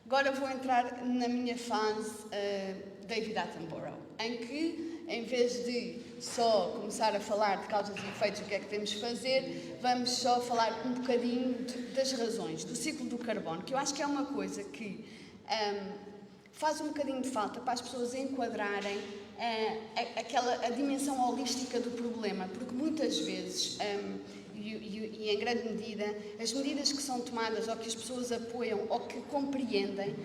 Agora vou entrar na minha fase David Attenborough, em que, em vez de só começar a falar de causas e efeitos, o que é que temos de fazer, vamos só falar um bocadinho das razões, do ciclo do carbono, que eu acho que é uma coisa que faz um bocadinho de falta para as pessoas enquadrarem a dimensão holística do problema, porque muitas vezes, e em grande medida, as medidas que são tomadas ou que as pessoas apoiam ou que compreendem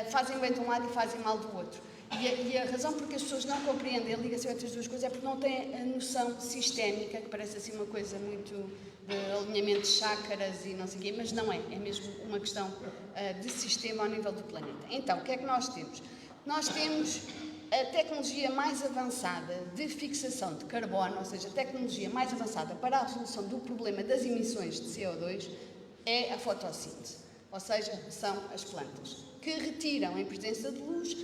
fazem bem de um lado e fazem mal do outro. E a razão por que as pessoas não compreendem a ligação entre as duas coisas é porque não têm a noção sistémica, que parece assim uma coisa muito de alinhamento de chácaras e não sei o quê, mas não é, é mesmo uma questão de sistema ao nível do planeta. Então, o que é que nós temos? Nós temos a tecnologia mais avançada de fixação de carbono, ou seja, a tecnologia mais avançada para a resolução do problema das emissões de CO2 é a fotossíntese, ou seja, são as plantas, que retiram em presença de luz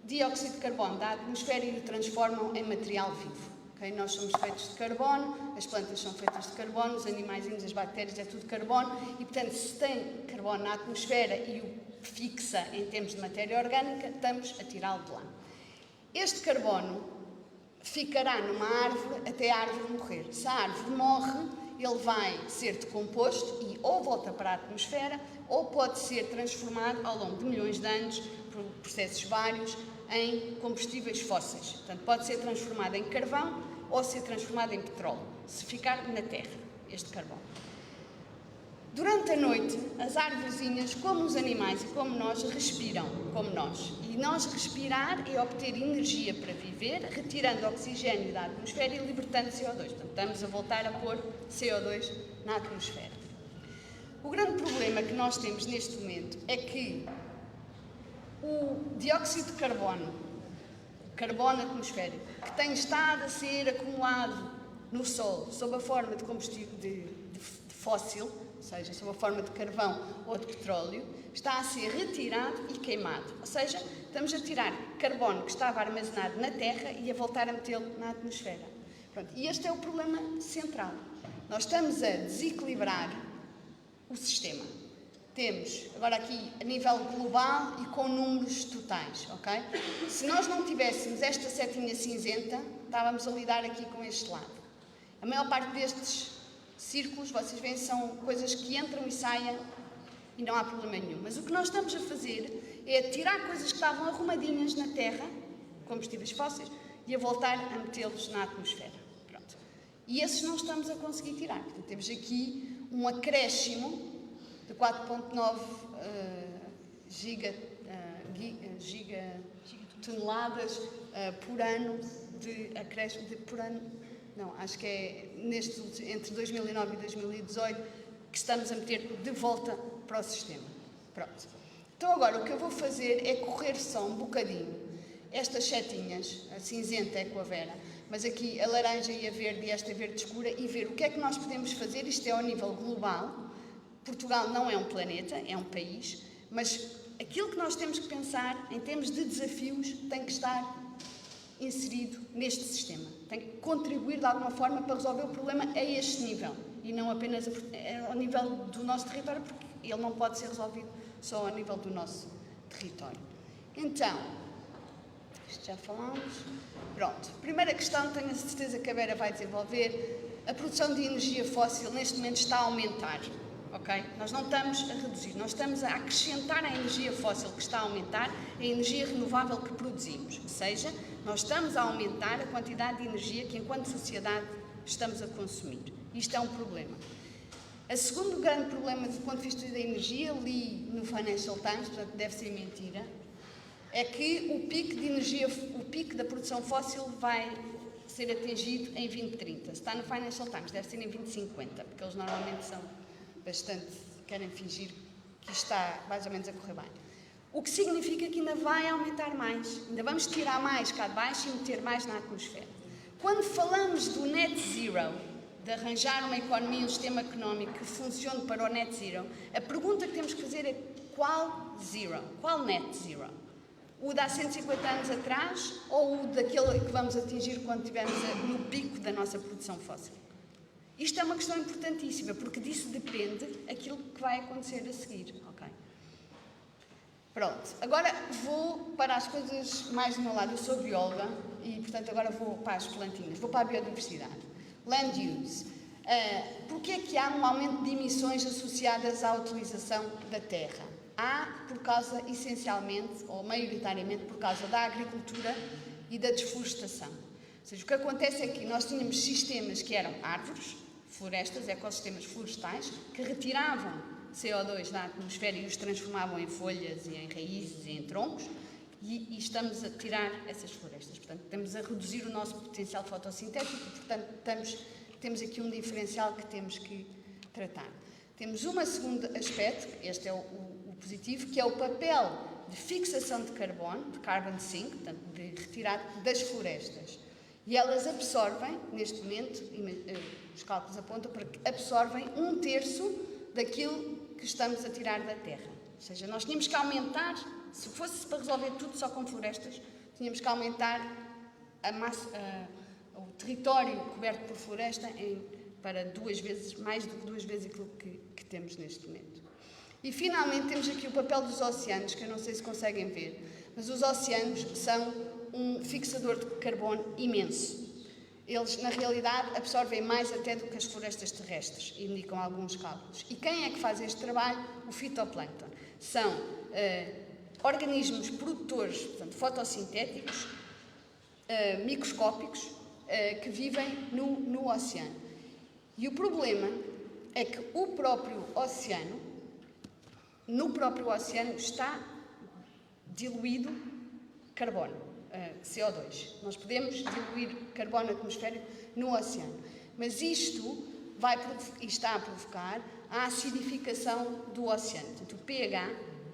dióxido de carbono da atmosfera e o transformam em material vivo. Okay? Nós somos feitos de carbono, as plantas são feitas de carbono, os animaizinhos, as bactérias, é tudo carbono e, portanto, se tem carbono na atmosfera e o fixa em termos de matéria orgânica, estamos a tirá-lo de lá. Este carbono ficará numa árvore até a árvore morrer. Se a árvore morre, ele vai ser decomposto e ou volta para a atmosfera ou pode ser transformado ao longo de milhões de anos, por processos vários, em combustíveis fósseis. Portanto, pode ser transformado em carvão ou ser transformado em petróleo, se ficar na terra, este carbono. Durante a noite, as árvorezinhas, como os animais e como nós, respiram, como nós. E nós respirar é obter energia para viver, retirando oxigênio da atmosfera e libertando CO2. Portanto, estamos a voltar a pôr CO2 na atmosfera. O grande problema que nós temos neste momento é que o dióxido de carbono atmosférico, que tem estado a ser acumulado no solo sob a forma de combustível de fóssil, ou seja, sob a forma de carvão ou de petróleo, está a ser retirado e queimado. Ou seja, estamos a tirar carbono que estava armazenado na Terra e a voltar a metê-lo na atmosfera. Pronto, e este é o problema central. Nós estamos a desequilibrar o sistema. Temos, agora aqui, a nível global e com números totais, ok? Se nós não tivéssemos esta setinha cinzenta, estávamos a lidar aqui com este lado. A maior parte destes círculos, vocês veem, são coisas que entram e saem e não há problema nenhum. Mas o que nós estamos a fazer é tirar coisas que estavam arrumadinhas na Terra, combustíveis fósseis, e a voltar a metê-los na atmosfera. Pronto. E esses não estamos a conseguir tirar. Portanto, temos aqui um acréscimo de 4,9 gigatoneladas por ano de acréscimo, por ano, não, acho que é entre 2009 e 2018 que estamos a meter de volta para o sistema. Pronto. Então agora o que eu vou fazer é correr só um bocadinho estas setinhas, a cinzenta é com a Vera, mas aqui a laranja e a verde e esta verde escura, e ver o que é que nós podemos fazer. Isto é ao nível global. Portugal não é um planeta, é um país, mas aquilo que nós temos que pensar em termos de desafios tem que estar inserido neste sistema. Tem que contribuir de alguma forma para resolver o problema a este nível e não apenas ao nível do nosso território, porque ele não pode ser resolvido só ao nível do nosso território. Então, isto já falamos. Pronto. Primeira questão, tenho a certeza que a Vera vai desenvolver. A produção de energia fóssil neste momento está a aumentar. Okay? Nós não estamos a reduzir, nós estamos a acrescentar à energia fóssil que está a aumentar a energia renovável que produzimos, ou seja, nós estamos a aumentar a quantidade de energia que enquanto sociedade estamos a consumir. Isto é um problema. O segundo grande problema do ponto de vista da energia, li no Financial Times, portanto deve ser mentira, é que o pico de energia, o pico da produção fóssil vai ser atingido em 2030. Se está no Financial Times, deve ser em 2050, porque eles normalmente são bastante, querem fingir que isto está mais ou menos a correr bem. O que significa que ainda vai aumentar mais, ainda vamos tirar mais cá de baixo e meter mais na atmosfera. Quando falamos do net zero, de arranjar uma economia, um sistema económico que funcione para o net zero, a pergunta que temos que fazer é qual zero? Qual net zero? O de há 150 anos atrás ou o daquele que vamos atingir quando estivermos no pico da nossa produção fóssil? Isto é uma questão importantíssima, porque disso depende aquilo que vai acontecer a seguir, ok? Pronto, agora vou para as coisas mais do meu lado. Eu sou bióloga e, portanto, agora vou para as plantinhas, vou para a biodiversidade. Land use. Porquê é que há um aumento de emissões associadas à utilização da terra? Há por causa, essencialmente, ou maioritariamente, por causa da agricultura e da desflorestação. Ou seja, o que acontece é que nós tínhamos sistemas que eram árvores, florestas, ecossistemas florestais, que retiravam CO2 da atmosfera e os transformavam em folhas e em raízes e em troncos, e estamos a tirar essas florestas. Portanto, estamos a reduzir o nosso potencial fotossintético e, portanto, temos aqui um diferencial que temos que tratar. Temos um segundo aspecto, este é o positivo, que é o papel de fixação de carbono, de carbon sink, portanto, de retirada das florestas. E elas absorvem, neste momento, os cálculos apontam para que absorvem 1/3 daquilo que estamos a tirar da terra. Ou seja, nós tínhamos que aumentar, se fosse para resolver tudo só com florestas, tínhamos que aumentar a massa, o território coberto por floresta para mais do que 2 vezes aquilo que temos neste momento. E finalmente temos aqui o papel dos oceanos, que eu não sei se conseguem ver, mas os oceanos são um fixador de carbono imenso. Eles, na realidade, absorvem mais até do que as florestas terrestres, indicam alguns cálculos. E quem é que faz este trabalho? O fitoplâncton. São organismos produtores, portanto, fotossintéticos, microscópicos, que vivem no oceano. E o problema é que no próprio oceano está diluído carbono, CO2. Nós podemos diluir carbono atmosférico no oceano, mas isto está a provocar a acidificação do oceano. Portanto, o pH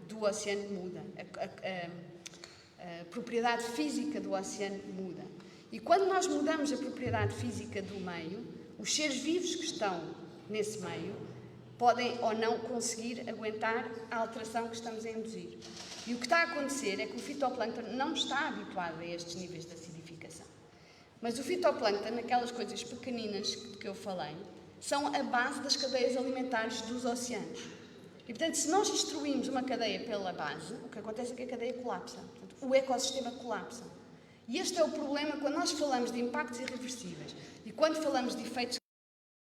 do oceano muda, a propriedade física do oceano muda. E quando nós mudamos a propriedade física do meio, os seres vivos que estão nesse meio podem ou não conseguir aguentar a alteração que estamos a induzir. E o que está a acontecer é que o fitoplâncton não está habituado a estes níveis de acidificação. Mas o fitoplâncton, aquelas coisas pequeninas que eu falei, são a base das cadeias alimentares dos oceanos. E, portanto, se nós destruímos uma cadeia pela base, o que acontece é que a cadeia colapsa. Portanto, o ecossistema colapsa. E este é o problema quando nós falamos de impactos irreversíveis e quando falamos de efeitos.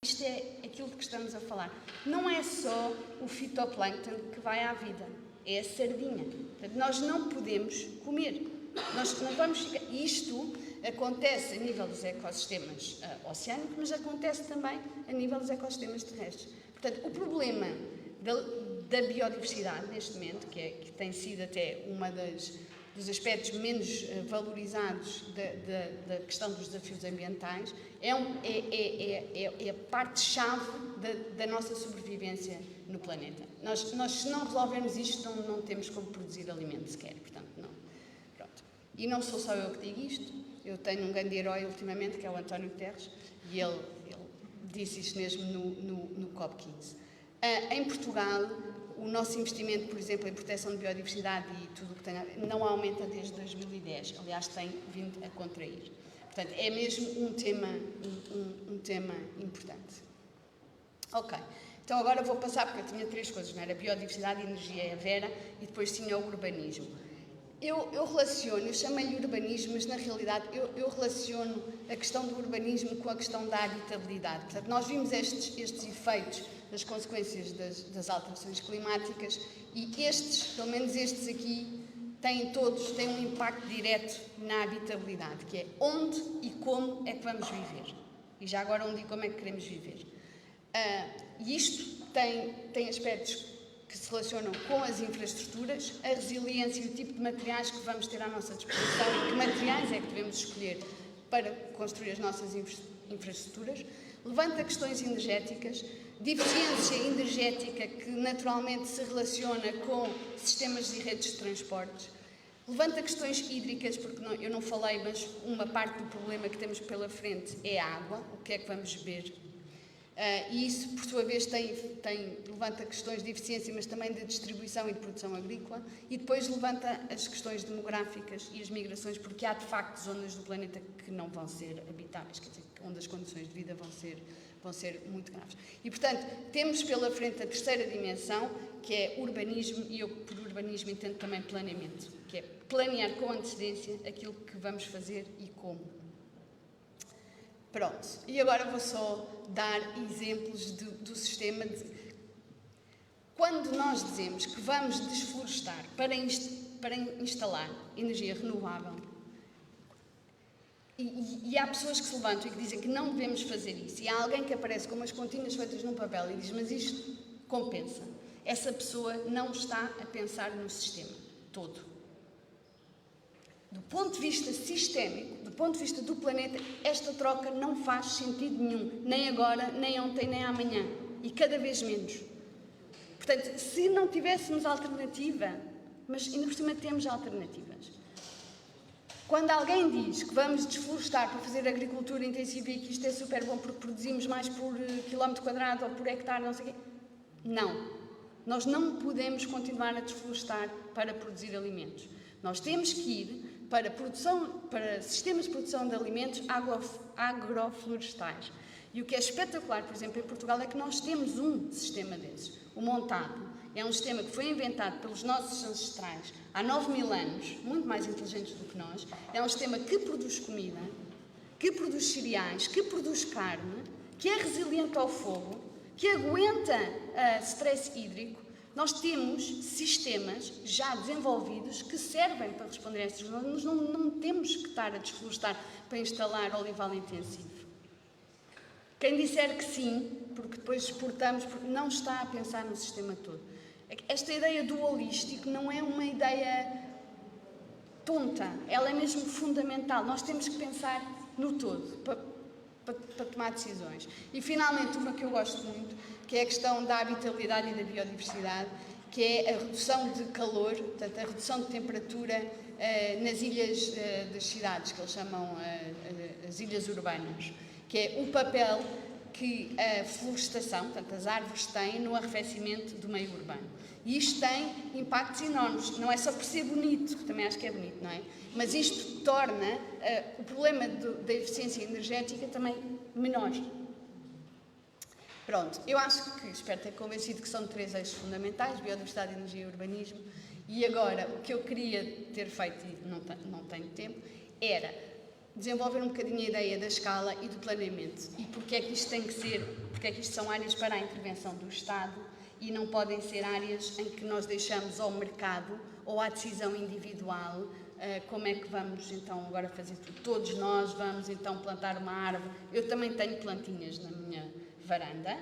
Isto é aquilo de que estamos a falar. Não é só o fitoplâncton que vai à vida, é a sardinha. Portanto, nós não podemos comer. Nós vamos ficar. Isto acontece a nível dos ecossistemas oceânicos, mas acontece também a nível dos ecossistemas terrestres. Portanto, o problema da biodiversidade neste momento, que tem sido até dos aspectos menos valorizados da questão dos desafios ambientais, é a parte-chave da nossa sobrevivência no planeta. Nós, se não resolvermos isto, não temos como produzir alimento sequer. Portanto, não. Pronto. E não sou só eu que digo isto. Eu tenho um grande herói ultimamente, que é o António Guterres, e ele disse isto mesmo no COP15. Em Portugal, o nosso investimento, por exemplo, em proteção de biodiversidade e tudo o que tem não aumenta desde 2010. Aliás, tem vindo a contrair. Portanto, é mesmo um tema importante. Ok. Então, agora vou passar, porque eu tinha 3 coisas, não era? Biodiversidade, energia e a Vera, e depois tinha o urbanismo. Eu chamei-lhe urbanismo, mas na realidade eu relaciono a questão do urbanismo com a questão da habitabilidade. Portanto, nós vimos estes efeitos das consequências das alterações climáticas e pelo menos estes aqui, têm um impacto direto na habitabilidade, que é onde e como é que vamos viver. E já agora onde e como é que queremos viver. E isto tem aspectos que se relacionam com as infraestruturas, a resiliência e o tipo de materiais que vamos ter à nossa disposição e que materiais é que devemos escolher para construir as nossas infraestruturas. Levanta questões energéticas, deficiência energética que naturalmente se relaciona com sistemas e redes de transportes. Levanta questões hídricas, porque eu não falei, mas uma parte do problema que temos pela frente é a água, o que é que vamos beber. E isso, por sua vez, levanta questões de eficiência, mas também de distribuição e de produção agrícola, e depois levanta as questões demográficas e as migrações, porque há, de facto, zonas do planeta que não vão ser habitáveis, quer dizer, onde as condições de vida vão vão ser muito graves. E, portanto, temos pela frente a terceira dimensão, que é urbanismo, e eu por urbanismo entendo também planeamento, que é planear com antecedência aquilo que vamos fazer e como. Pronto, e agora vou só dar exemplos do sistema de... Quando nós dizemos que vamos desflorestar para instalar energia renovável, e há pessoas que se levantam e que dizem que não devemos fazer isso, e há alguém que aparece com umas continhas feitas num papel e diz, mas isto compensa. Essa pessoa não está a pensar no sistema todo. Do ponto de vista sistémico, do ponto de vista do planeta, esta troca não faz sentido nenhum, nem agora, nem ontem, nem amanhã, e cada vez menos. Portanto, se não tivéssemos alternativa, mas ainda por cima temos alternativas. Quando alguém diz que vamos desflorestar para fazer agricultura intensiva e que isto é super bom porque produzimos mais por quilómetro quadrado ou por hectare, não sei o quê, não. Nós não podemos continuar a desflorestar para produzir alimentos. Nós temos que ir para sistemas de produção de alimentos agroflorestais. E o que é espetacular, por exemplo, em Portugal, é que nós temos um sistema desses. O montado é um sistema que foi inventado pelos nossos ancestrais há 9.000 anos, muito mais inteligentes do que nós. É um sistema que produz comida, que produz cereais, que produz carne, que é resiliente ao fogo, que aguenta stress hídrico. Nós temos sistemas já desenvolvidos que servem para responder a estas coisas. Nós não temos que estar a desflorestar para instalar olival intensivo. Quem disser que sim, porque depois exportamos, porque não está a pensar no sistema todo. Esta ideia do holístico não é uma ideia tonta, ela é mesmo fundamental. Nós temos que pensar no todo para tomar decisões. E, finalmente, uma que eu gosto muito, que é a questão da habitabilidade e da biodiversidade, que é a redução de calor, portanto, a redução de temperatura nas ilhas das cidades, que eles chamam as ilhas urbanas, que é o papel que a florestação, portanto, as árvores têm no arrefecimento do meio urbano. E isto tem impactos enormes, não é só por ser bonito, que também acho que é bonito, não é? Mas isto torna o problema da eficiência energética também menor. Pronto, eu acho que, espero ter convencido que são 3 eixos fundamentais, biodiversidade, energia e urbanismo, e agora o que eu queria ter feito, e não tenho tempo, era desenvolver um bocadinho a ideia da escala e do planeamento, e porque é que isto tem que ser, porque é que isto são áreas para a intervenção do Estado e não podem ser áreas em que nós deixamos ao mercado ou à decisão individual. Como é que vamos então agora fazer tudo? Todos nós vamos então plantar uma árvore. Eu também tenho plantinhas na minha varanda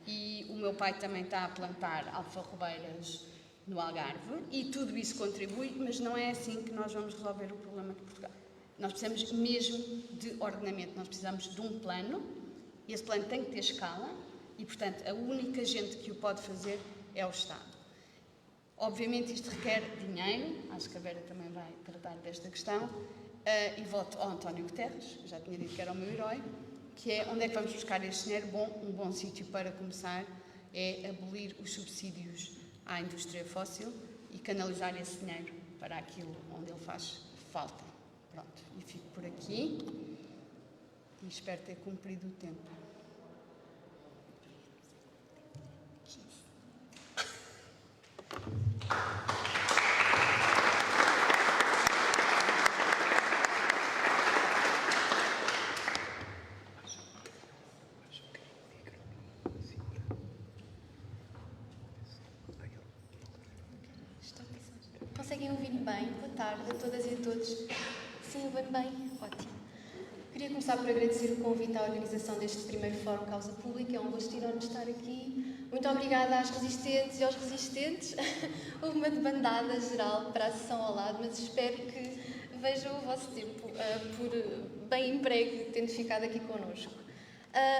e o meu pai também está a plantar alfarrobeiras no Algarve e tudo isso contribui, mas não é assim que nós vamos resolver o problema de Portugal. Nós precisamos mesmo de ordenamento, nós precisamos de um plano, e esse plano tem que ter escala e, portanto, a única gente que o pode fazer é o Estado. Obviamente isto requer dinheiro, acho que a Vera também vai tratar desta questão, e volto ao António Guterres, já tinha dito que era o meu herói, que é onde é que vamos buscar este dinheiro? Um bom sítio para começar é abolir os subsídios à indústria fóssil e canalizar esse dinheiro para aquilo onde ele faz falta. Pronto, e fico por aqui e espero ter cumprido o tempo. Conseguem ouvir-me bem? Boa tarde a todas e a todos. Sim, ouvem bem? Ótimo. Queria começar por agradecer o convite à organização deste primeiro Fórum Causa Pública. É um gosto enorme estar aqui. Muito obrigada às resistentes e aos resistentes. Houve uma debandada geral para a sessão ao lado, mas espero que vejam o vosso tempo por bem emprego, tendo ficado aqui connosco.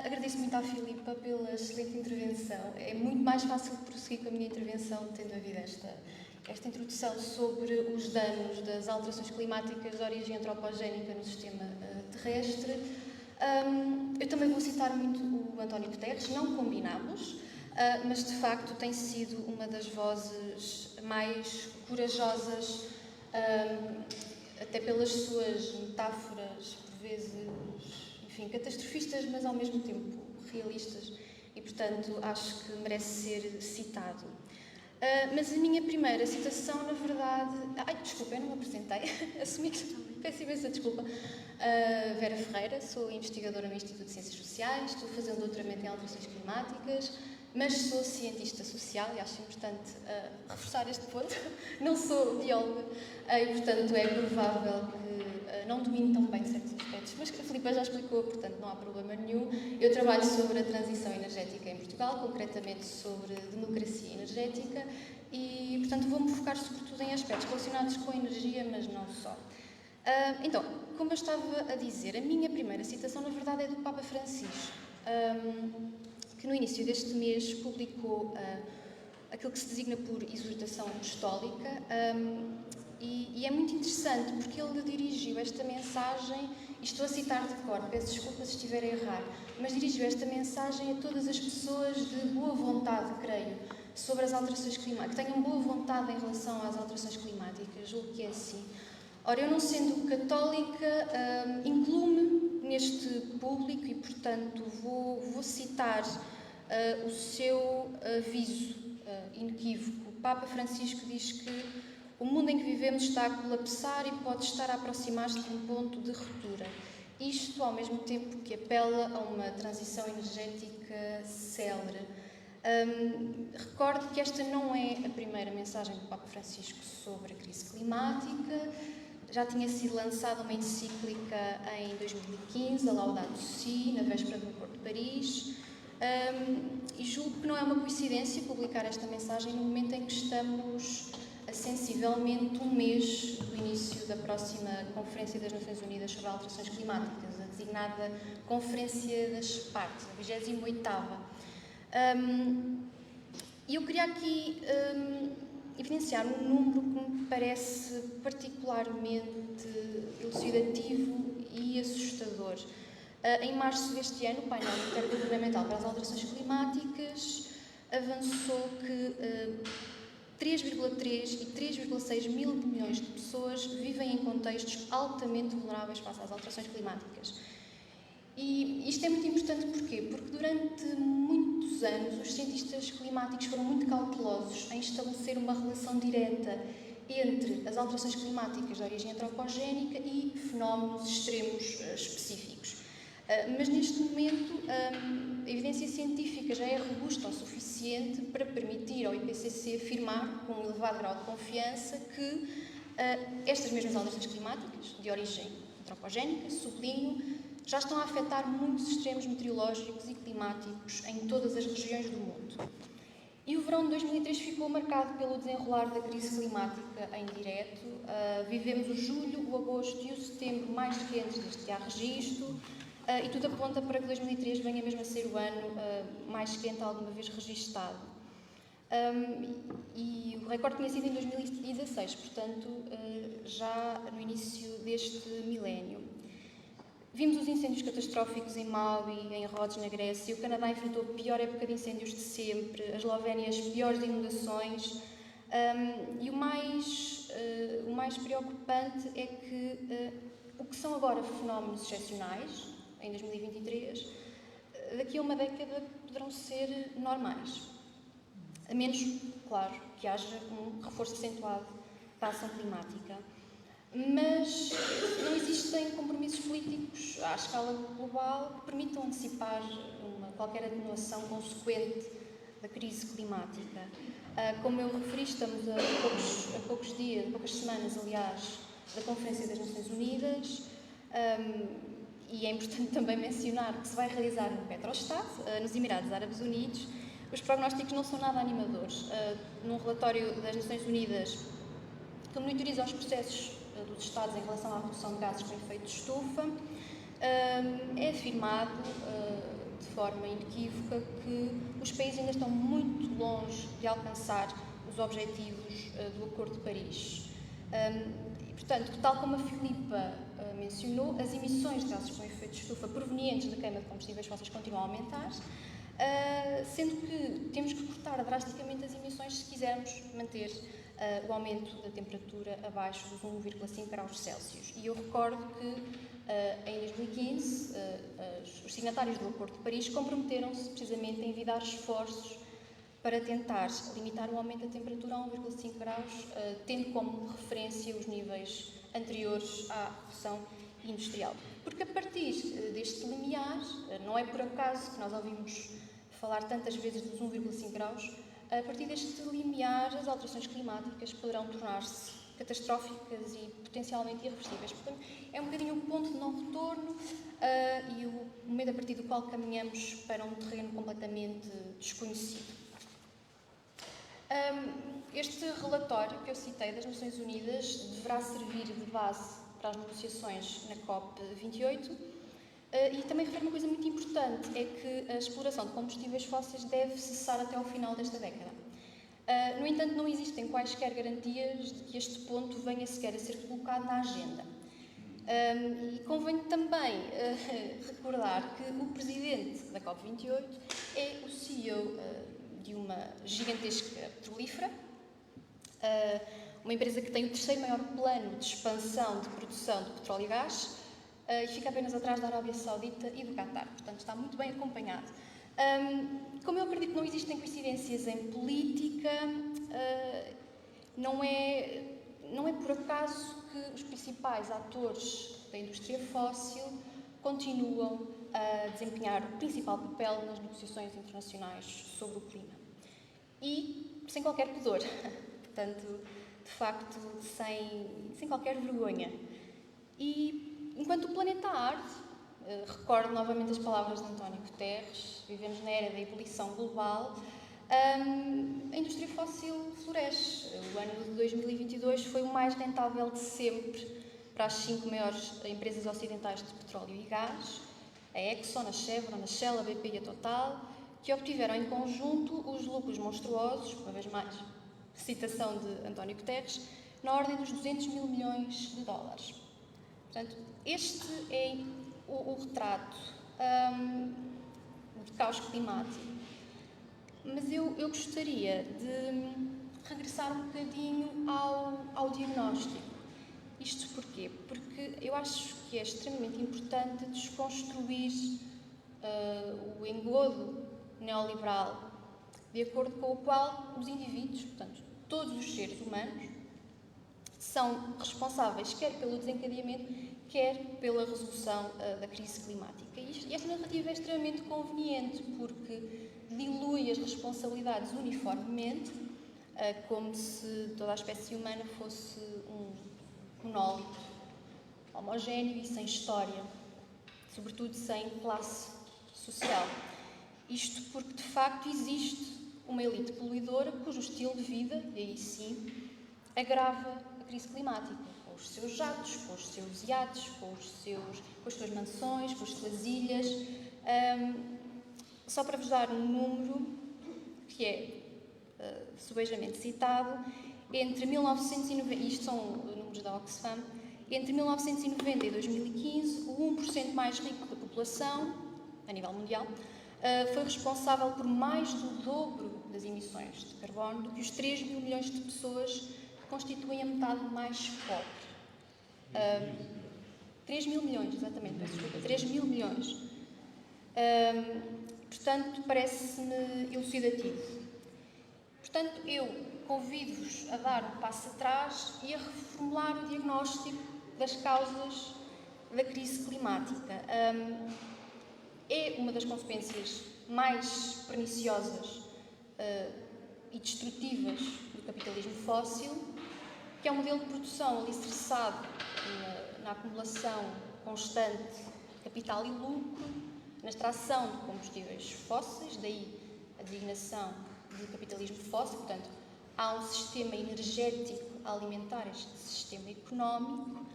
Agradeço muito à Filipa pela excelente intervenção. É muito mais fácil prosseguir com a minha intervenção tendo havido esta introdução sobre os danos das alterações climáticas de origem antropogénica no sistema terrestre. Eu também vou citar muito o António Guterres, não combinámos, mas de facto tem sido uma das vozes mais corajosas, até pelas suas metáforas, por vezes, enfim, catastrofistas, mas ao mesmo tempo realistas e, portanto, acho que merece ser citado. Mas a minha primeira citação, na verdade... desculpa, eu não me apresentei. Assumi que... Peço imensa desculpa. Vera Ferreira, sou investigadora no Instituto de Ciências Sociais, estou fazendo doutoramento em alterações climáticas, mas sou cientista social e acho importante reforçar este ponto. Não sou bióloga e, portanto, é provável que não domine tão bem certos aspectos, mas que a Filipa já explicou, portanto, não há problema nenhum. Eu trabalho sobre a transição energética em Portugal, concretamente sobre democracia energética e, portanto, vou-me focar sobretudo em aspectos relacionados com a energia, mas não só. Então, como eu estava a dizer, a minha primeira citação, na verdade, é do Papa Francisco, que no início deste mês publicou aquilo que se designa por exortação apostólica, e é muito interessante porque ele dirigiu esta mensagem, e estou a citar de cor, peço desculpa se estiver a errar, mas dirigiu esta mensagem a todas as pessoas de boa vontade, creio, sobre as alterações climáticas, que tenham boa vontade em relação às alterações climáticas, julgo que é assim. Ora, eu não sendo católica, incluo-me neste público e, portanto, vou citar o seu aviso inequívoco. O Papa Francisco diz que o mundo em que vivemos está a colapsar e pode estar a aproximar-se de um ponto de ruptura. Isto ao mesmo tempo que apela a uma transição energética célere. Recordo que esta não é a primeira mensagem do Papa Francisco sobre a crise climática. Já tinha sido lançada uma encíclica em 2015, a Laudato Si, na véspera do Acordo de Paris, e julgo que não é uma coincidência publicar esta mensagem no momento em que estamos a sensivelmente um mês do início da próxima Conferência das Nações Unidas sobre Alterações Climáticas, a designada Conferência das Partes, a 28ª. E eu queria aqui evidenciar um número que me parece particularmente elucidativo e assustador. Em março deste ano, o painel intergovernamental para as alterações climáticas avançou que 3,3 e 3,6 mil milhões de pessoas vivem em contextos altamente vulneráveis face às alterações climáticas. E isto é muito importante porquê? Porque durante muitos anos os cientistas climáticos foram muito cautelosos em estabelecer uma relação direta entre as alterações climáticas de origem antropogénica e fenómenos extremos específicos. Mas neste momento a evidência científica já é robusta o suficiente para permitir ao IPCC afirmar com um elevado grau de confiança que estas mesmas alterações climáticas de origem antropogénica, sublinho, já estão a afetar muitos extremos meteorológicos e climáticos em todas as regiões do mundo. E o verão de 2003 ficou marcado pelo desenrolar da crise climática em direto. Vivemos o julho, o agosto e o setembro mais quentes deste há registro, e tudo aponta para que 2003 venha mesmo a ser o ano mais quente alguma vez registado. E o recorde tinha sido em 2016, portanto, já no início deste milénio. Vimos os incêndios catastróficos em Maui, em Rhodes, na Grécia. O Canadá enfrentou a pior época de incêndios de sempre. A Eslovénia, as piores inundações. E o mais preocupante é que o que são agora fenómenos excepcionais, em 2023, daqui a uma década poderão ser normais. A menos, claro, que haja um reforço acentuado da ação climática. Mas não existem compromissos políticos à escala global que permitam antecipar qualquer atenuação consequente da crise climática. Como eu referi, estamos a poucos dias, poucas semanas, aliás, da Conferência das Nações Unidas, e é importante também mencionar que se vai realizar no Petrostat, nos Emirados Árabes Unidos. Os prognósticos não são nada animadores. Num relatório das Nações Unidas que monitoriza os processos dos Estados em relação à redução de gases com efeito de estufa, é afirmado de forma inequívoca que os países ainda estão muito longe de alcançar os objetivos do Acordo de Paris. E, portanto, tal como a Filipa mencionou, as emissões de gases com efeito de estufa provenientes da queima de combustíveis fósseis continuam a aumentar, sendo que temos que cortar drasticamente as emissões se quisermos manter o aumento da temperatura abaixo dos 1,5 graus Celsius. E eu recordo que, em 2015, os signatários do Acordo de Paris comprometeram-se precisamente a envidar esforços para tentar limitar o aumento da temperatura a 1,5 graus, tendo como referência os níveis anteriores à Revolução Industrial. Porque a partir deste limiar, não é por acaso que nós ouvimos falar tantas vezes dos 1,5 graus, a partir deste limiar as alterações climáticas poderão tornar-se catastróficas e potencialmente irreversíveis. Portanto, é um bocadinho o ponto de não retorno e o momento a partir do qual caminhamos para um terreno completamente desconhecido. Este relatório que eu citei das Nações Unidas deverá servir de base para as negociações na COP28 e também refere uma coisa muito importante, é que a exploração de combustíveis fósseis deve cessar até ao final desta década. No entanto, não existem quaisquer garantias de que este ponto venha sequer a ser colocado na agenda. E convém também recordar que o presidente da COP28 é o CEO de uma gigantesca petrolífera, uma empresa que tem o terceiro maior plano de expansão de produção de petróleo e gás e fica apenas atrás da Arábia Saudita e do Qatar, portanto está muito bem acompanhado. Como eu acredito que não existem coincidências em política, não é por acaso que os principais atores da indústria fóssil continuam a desempenhar o principal papel nas negociações internacionais sobre o clima. E sem qualquer pudor, portanto, de facto, sem qualquer vergonha. E enquanto o planeta arde, recordo novamente as palavras de António Guterres, vivemos na era da ebulição global, a indústria fóssil floresce. O ano de 2022 foi o mais rentável de sempre para as 5 maiores empresas ocidentais de petróleo e gás, a Exxon, a Chevron, a Shell, a BP e a Total, que obtiveram em conjunto os lucros monstruosos, uma vez mais, citação de António Guterres, na ordem dos 200 mil milhões de dólares. Portanto, este é o retrato do caos climático. Mas eu gostaria de regressar um bocadinho ao diagnóstico. Isto porquê? Porque eu acho que é extremamente importante desconstruir o engodo neoliberal, de acordo com o qual os indivíduos, portanto, todos os seres humanos, são responsáveis quer pelo desencadeamento, quer pela resolução da crise climática. E esta narrativa é extremamente conveniente, porque dilui as responsabilidades uniformemente, como se toda a espécie humana fosse um monólito homogéneo e sem história, sobretudo sem classe social. Isto porque, de facto, existe uma elite poluidora cujo estilo de vida, e aí sim, agrava a crise climática, com os seus jatos, com os seus iates, com as suas mansões, com as suas ilhas. Só para vos dar um número, que é subejamente citado, entre 1990, isto são números da Oxfam, entre 1990 e 2015, o 1% mais rico da população, a nível mundial, foi responsável por mais do dobro das emissões de carbono do que os 3 mil milhões de pessoas que constituem a metade mais pobre. 3 mil milhões, exatamente, peço desculpa, 3 mil milhões. Portanto, parece-me elucidativo. Portanto, eu convido-vos a dar um passo atrás e a reformular o diagnóstico das causas da crise climática. É uma das consequências mais perniciosas e destrutivas do capitalismo fóssil, que é um modelo de produção alicerçado na acumulação constante de capital e lucro, na extração de combustíveis fósseis, daí a designação de capitalismo fóssil. Portanto, há um sistema energético a alimentar este sistema económico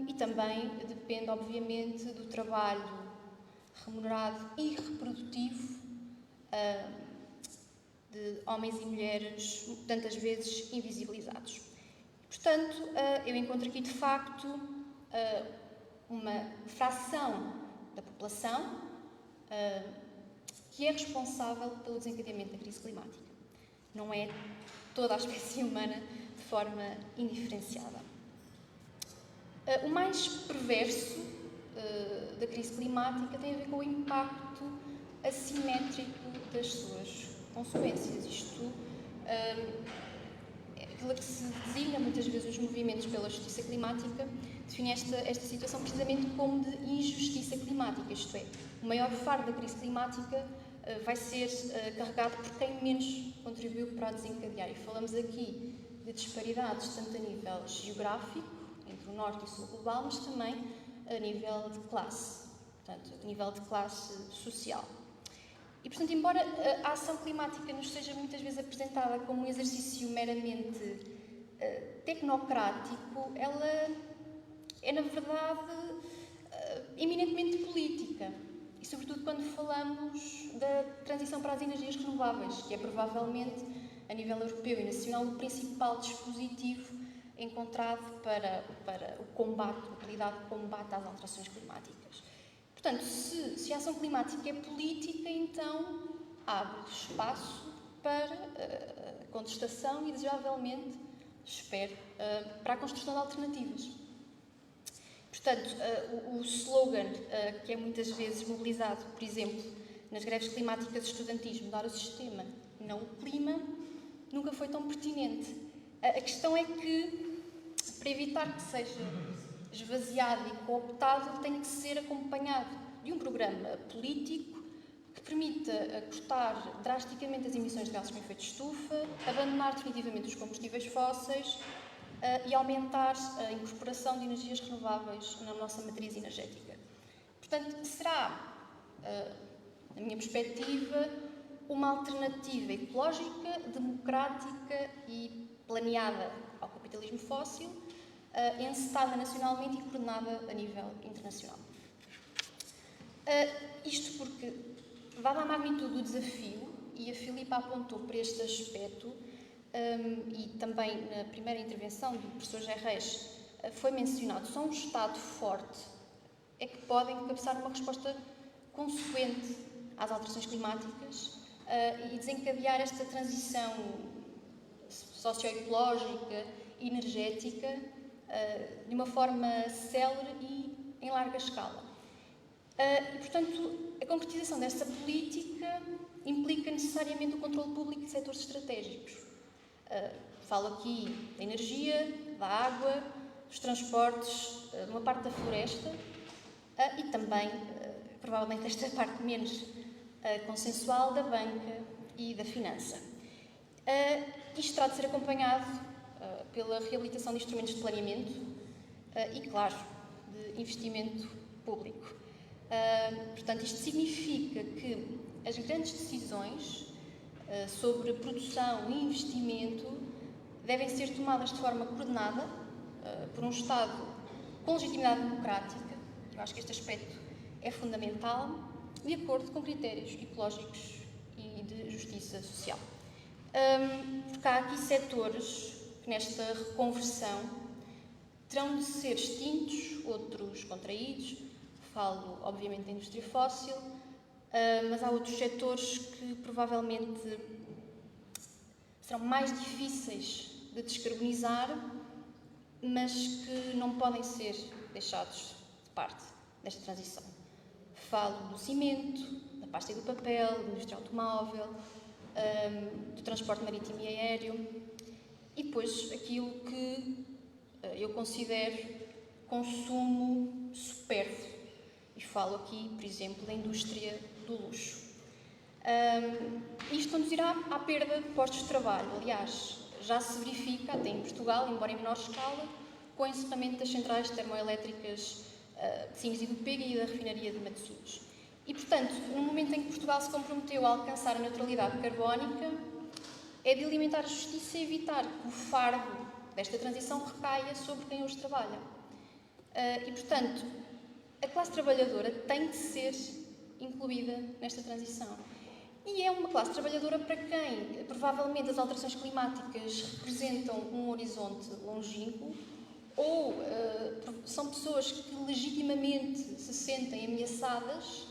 e também depende, obviamente, do trabalho remunerado e reprodutivo de homens e mulheres tantas vezes invisibilizados. Portanto, eu encontro aqui, de facto, uma fração da população que é responsável pelo desencadeamento da crise climática. Não é toda a espécie humana de forma indiferenciada. O mais perverso da crise climática tem a ver com o impacto assimétrico das suas consequências. Isto aquilo que se designa muitas vezes os movimentos pela justiça climática define esta situação precisamente como de injustiça climática, isto é, o maior fardo da crise climática vai ser carregado por quem menos contribuiu para a desencadear. E falamos aqui de disparidades tanto a nível geográfico, entre o norte e o sul global, mas também a nível de classe, portanto, a nível de classe social. E, portanto, embora a ação climática nos seja muitas vezes apresentada como um exercício meramente tecnocrático, ela é, na verdade, eminentemente política. E, sobretudo, quando falamos da transição para as energias renováveis, que é provavelmente, a nível europeu e nacional, o principal dispositivo encontrado para o combate, a utilidade de combate às alterações climáticas. Portanto, se a ação climática é política, então abre espaço para a contestação e, desejavelmente, espero, para a construção de alternativas. Portanto, o slogan que é muitas vezes mobilizado, por exemplo, nas greves climáticas estudantis, mudar o sistema, não o clima, nunca foi tão pertinente. A questão é que, para evitar que seja esvaziado e cooptado, tem que ser acompanhado de um programa político que permita cortar drasticamente as emissões de gases com efeito de estufa, abandonar definitivamente os combustíveis fósseis e aumentar a incorporação de energias renováveis na nossa matriz energética. Portanto, será, na minha perspectiva, uma alternativa ecológica, democrática e planeada ao capitalismo fóssil, encetada nacionalmente e coordenada a nível internacional. Isto porque, dada a magnitude do desafio, e a Filipa apontou para este aspecto, e também na primeira intervenção do professor Gerrez foi mencionado, só um Estado forte é que pode encabeçar uma resposta consequente às alterações climáticas e desencadear esta transição socioecológica e energética de uma forma célere e em larga escala. E, portanto, a concretização desta política implica necessariamente o controle público de setores estratégicos. Falo aqui da energia, da água, dos transportes, de uma parte da floresta e também, provavelmente, esta parte menos consensual, da banca e da finança. Isto terá de ser acompanhado pela reabilitação de instrumentos de planeamento e, claro, de investimento público. Portanto, isto significa que as grandes decisões sobre produção e investimento devem ser tomadas de forma coordenada por um Estado com legitimidade democrática. Eu acho que este aspecto é fundamental, de acordo com critérios ecológicos e de justiça social. Porque há aqui setores que nesta reconversão terão de ser extintos, outros contraídos. Falo, obviamente, da indústria fóssil, mas há outros setores que provavelmente serão mais difíceis de descarbonizar, mas que não podem ser deixados de parte desta transição. Falo do cimento, da pasta e do papel, da indústria automóvel, do transporte marítimo e aéreo e depois aquilo que eu considero consumo supérfluo. E falo aqui, por exemplo, da indústria do luxo. Isto conduzirá à perda de postos de trabalho. Aliás, já se verifica, até em Portugal, embora em menor escala, com o encerramento das centrais termoelétricas de Sines e do Pega e da refinaria de Matosinhos. E, portanto, no momento em que Portugal se comprometeu a alcançar a neutralidade carbónica, é de alimentar a justiça e evitar que o fardo desta transição recaia sobre quem hoje trabalha. E, portanto, a classe trabalhadora tem de ser incluída nesta transição. E é uma classe trabalhadora para quem, provavelmente, as alterações climáticas representam um horizonte longínquo ou são pessoas que legitimamente se sentem ameaçadas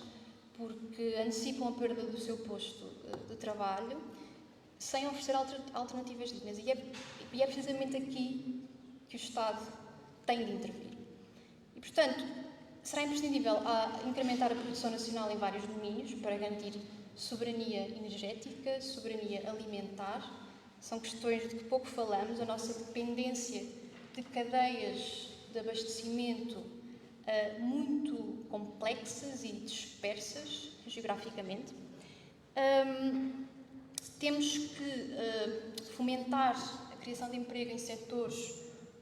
porque antecipam a perda do seu posto de trabalho sem oferecer alternativas dignas. E é precisamente aqui que o Estado tem de intervir. E, portanto, será imprescindível incrementar a produção nacional em vários domínios para garantir soberania energética, soberania alimentar. São questões de que pouco falamos, a nossa dependência de cadeias de abastecimento muito complexas e dispersas geograficamente. Temos que fomentar a criação de emprego em setores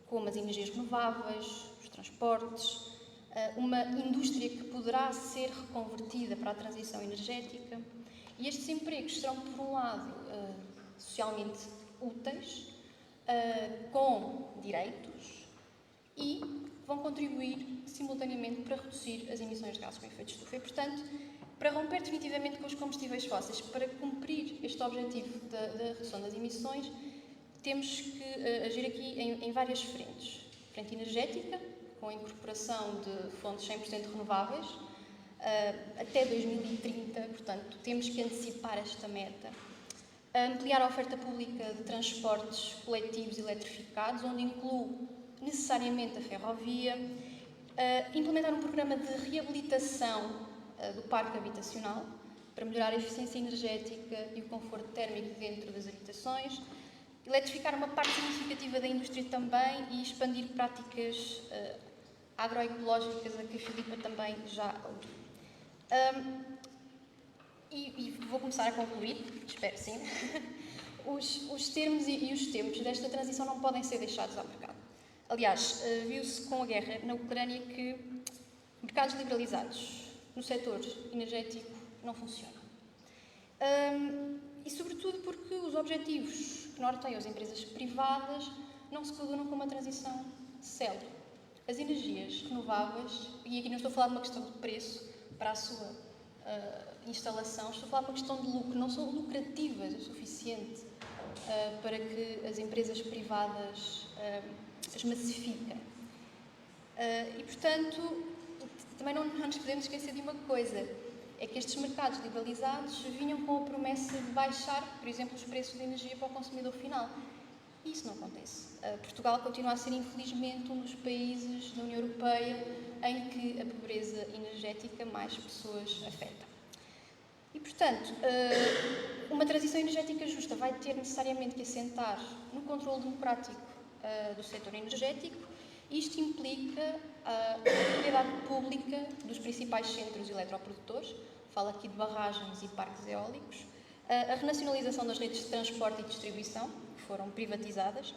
como as energias renováveis, os transportes, uma indústria que poderá ser reconvertida para a transição energética. E estes empregos serão, por um lado, socialmente úteis, com direitos e vão contribuir simultaneamente para reduzir as emissões de gases com efeito de estufa. E, portanto, para romper definitivamente com os combustíveis fósseis, para cumprir este objetivo da redução das emissões, temos que agir aqui em várias frentes. Frente energética, com a incorporação de fontes 100% renováveis, até 2030, portanto, temos que antecipar esta meta. Ampliar a oferta pública de transportes coletivos eletrificados, onde inclui necessariamente a ferrovia. Implementar um programa de reabilitação do parque habitacional, para melhorar a eficiência energética e o conforto térmico dentro das habitações. Eletrificar uma parte significativa da indústria também e expandir práticas agroecológicas, a que a Filipa também já ouviu. E vou começar a concluir, espero sim. Os termos e os tempos desta transição não podem ser deixados ao mercado. Aliás, viu-se com a guerra na Ucrânia que mercados liberalizados no setor energético não funcionam. E, sobretudo, porque os objetivos que norteiam as empresas privadas não se coadunam com uma transição célere. As energias renováveis, e aqui não estou a falar de uma questão de preço para a sua instalação, estou a falar de uma questão de lucro, não são lucrativas o suficiente para que as empresas privadas as massifiquem. E, portanto, também não nos podemos esquecer de uma coisa, é que estes mercados liberalizados vinham com a promessa de baixar, por exemplo, os preços de energia para o consumidor final. E isso não acontece. Portugal continua a ser, infelizmente, um dos países da União Europeia em que a pobreza energética mais pessoas afeta. E, portanto, uma transição energética justa vai ter necessariamente que assentar no controle democrático do setor energético. Isto implica a propriedade pública dos principais centros eletroprodutores, falo aqui de barragens e parques eólicos, a renacionalização das redes de transporte e distribuição, que foram privatizadas,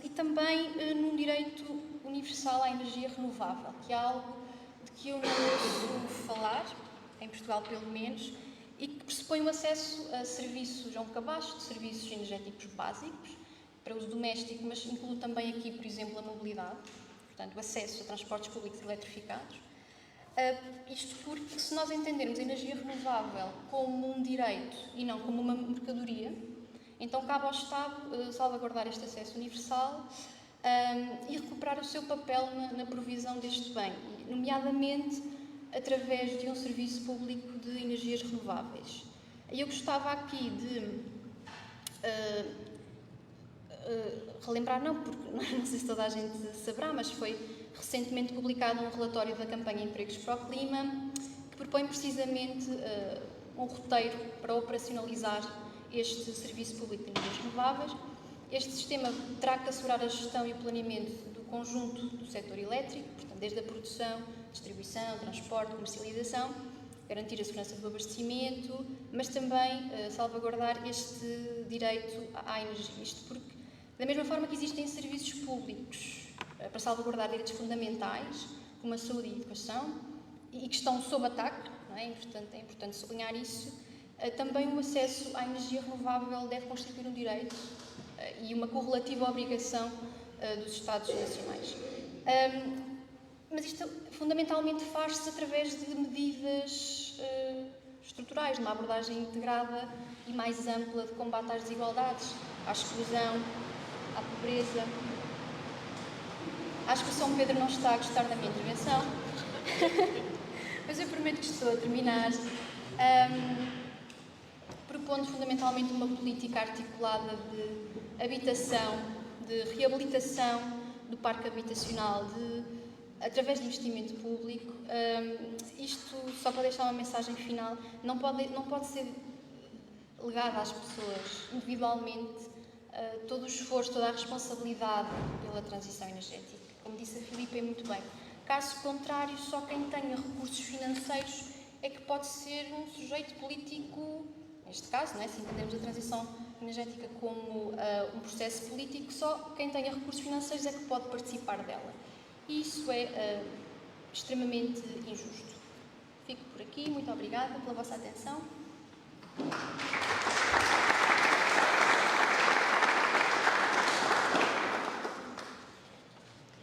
e também num direito universal à energia renovável, que é algo de que eu não ouço falar, em Portugal pelo menos, e que pressupõe o acesso a serviços, a um cabaz de serviços energéticos básicos, para uso doméstico, mas inclui também aqui, por exemplo, a mobilidade, portanto, o acesso a transportes públicos eletrificados. Isto porque, se nós entendermos a energia renovável como um direito e não como uma mercadoria, então cabe ao Estado salvaguardar este acesso universal e recuperar o seu papel na provisão deste bem, nomeadamente através de um serviço público de energias renováveis. Eu gostava aqui de relembrar, não, porque não sei se toda a gente saberá, mas foi recentemente publicado um relatório da campanha Empregos para o Clima, que propõe precisamente um roteiro para operacionalizar este serviço público de energias renováveis. Este sistema terá que assegurar a gestão e o planeamento do conjunto do setor elétrico, portanto, desde a produção, distribuição, transporte, comercialização, garantir a segurança do abastecimento, mas também salvaguardar este direito à energia. Isto porque, da mesma forma que existem serviços públicos para salvaguardar direitos fundamentais, como a saúde e a educação, e que estão sob ataque, não é? É importante sublinhar isso, também o acesso à energia renovável deve constituir um direito e uma correlativa obrigação dos Estados nacionais. Mas isto fundamentalmente faz-se através de medidas estruturais, de uma abordagem integrada e mais ampla de combate às desigualdades, à exclusão, à pobreza. Acho que o São Pedro não está a gostar da minha intervenção, mas eu prometo que estou a terminar. propondo fundamentalmente uma política articulada de habitação, de reabilitação do parque habitacional, através de investimento público. Isto, só para deixar uma mensagem final, não pode ser legado às pessoas individualmente todo o esforço, toda a responsabilidade pela transição energética. Como disse a Filipe muito bem. Caso contrário, só quem tenha recursos financeiros é que pode ser um sujeito político, neste caso, não é? Se entendemos a transição energética como um processo político, só quem tenha recursos financeiros é que pode participar dela. E isso é extremamente injusto. Fico por aqui, muito obrigada pela vossa atenção.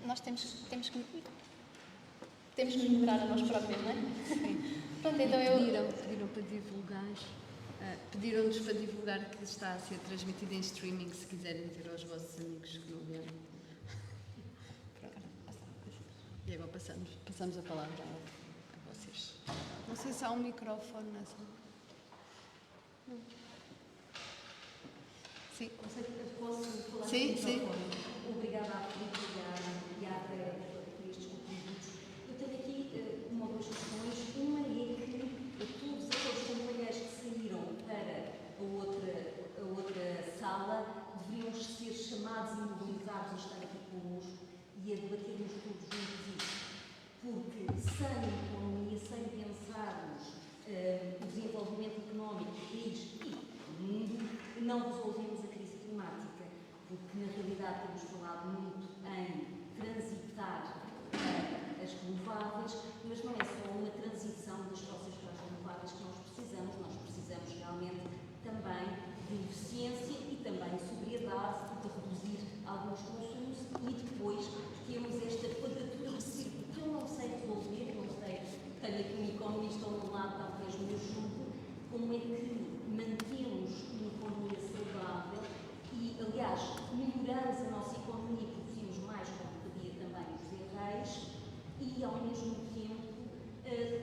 Nós temos que melhorar a nós próprios, não é? Sim. Pronto, então Pediram para divulgar, pediram-nos para divulgar que está a ser transmitido em streaming, se quiserem dizer aos vossos amigos que não vieram. E agora passamos a palavra a vocês. Não sei se há um microfone nessa. Não. Sim. Posso falar? Sim. Obrigada à Filipe e à Vera por estes contributos. Eu tenho aqui uma ou duas questões. Uma é que todos aqueles companheiros que saíram para a outra sala deveriam ser chamados e mobilizados a estar aqui connosco e a debatermos todos juntos isto. Porque sem economia, sem pensarmos o desenvolvimento económico do país e do mundo, não resolvemos a crise climática. Porque, na realidade, temos falado muito em transitar as renováveis, mas não é só uma transição das fósseis para as renováveis que nós precisamos realmente também de eficiência e também de sobriedade, de reduzir alguns consumos e depois temos esta quadratura de círculo que eu não sei resolver, tenho aqui um economista ao meu lado, talvez me ajude, como é que mantemos uma economia saudável e, aliás, melhoramos a nossa economia e produzimos mais, como pedia também o José Reis, e, ao mesmo tempo,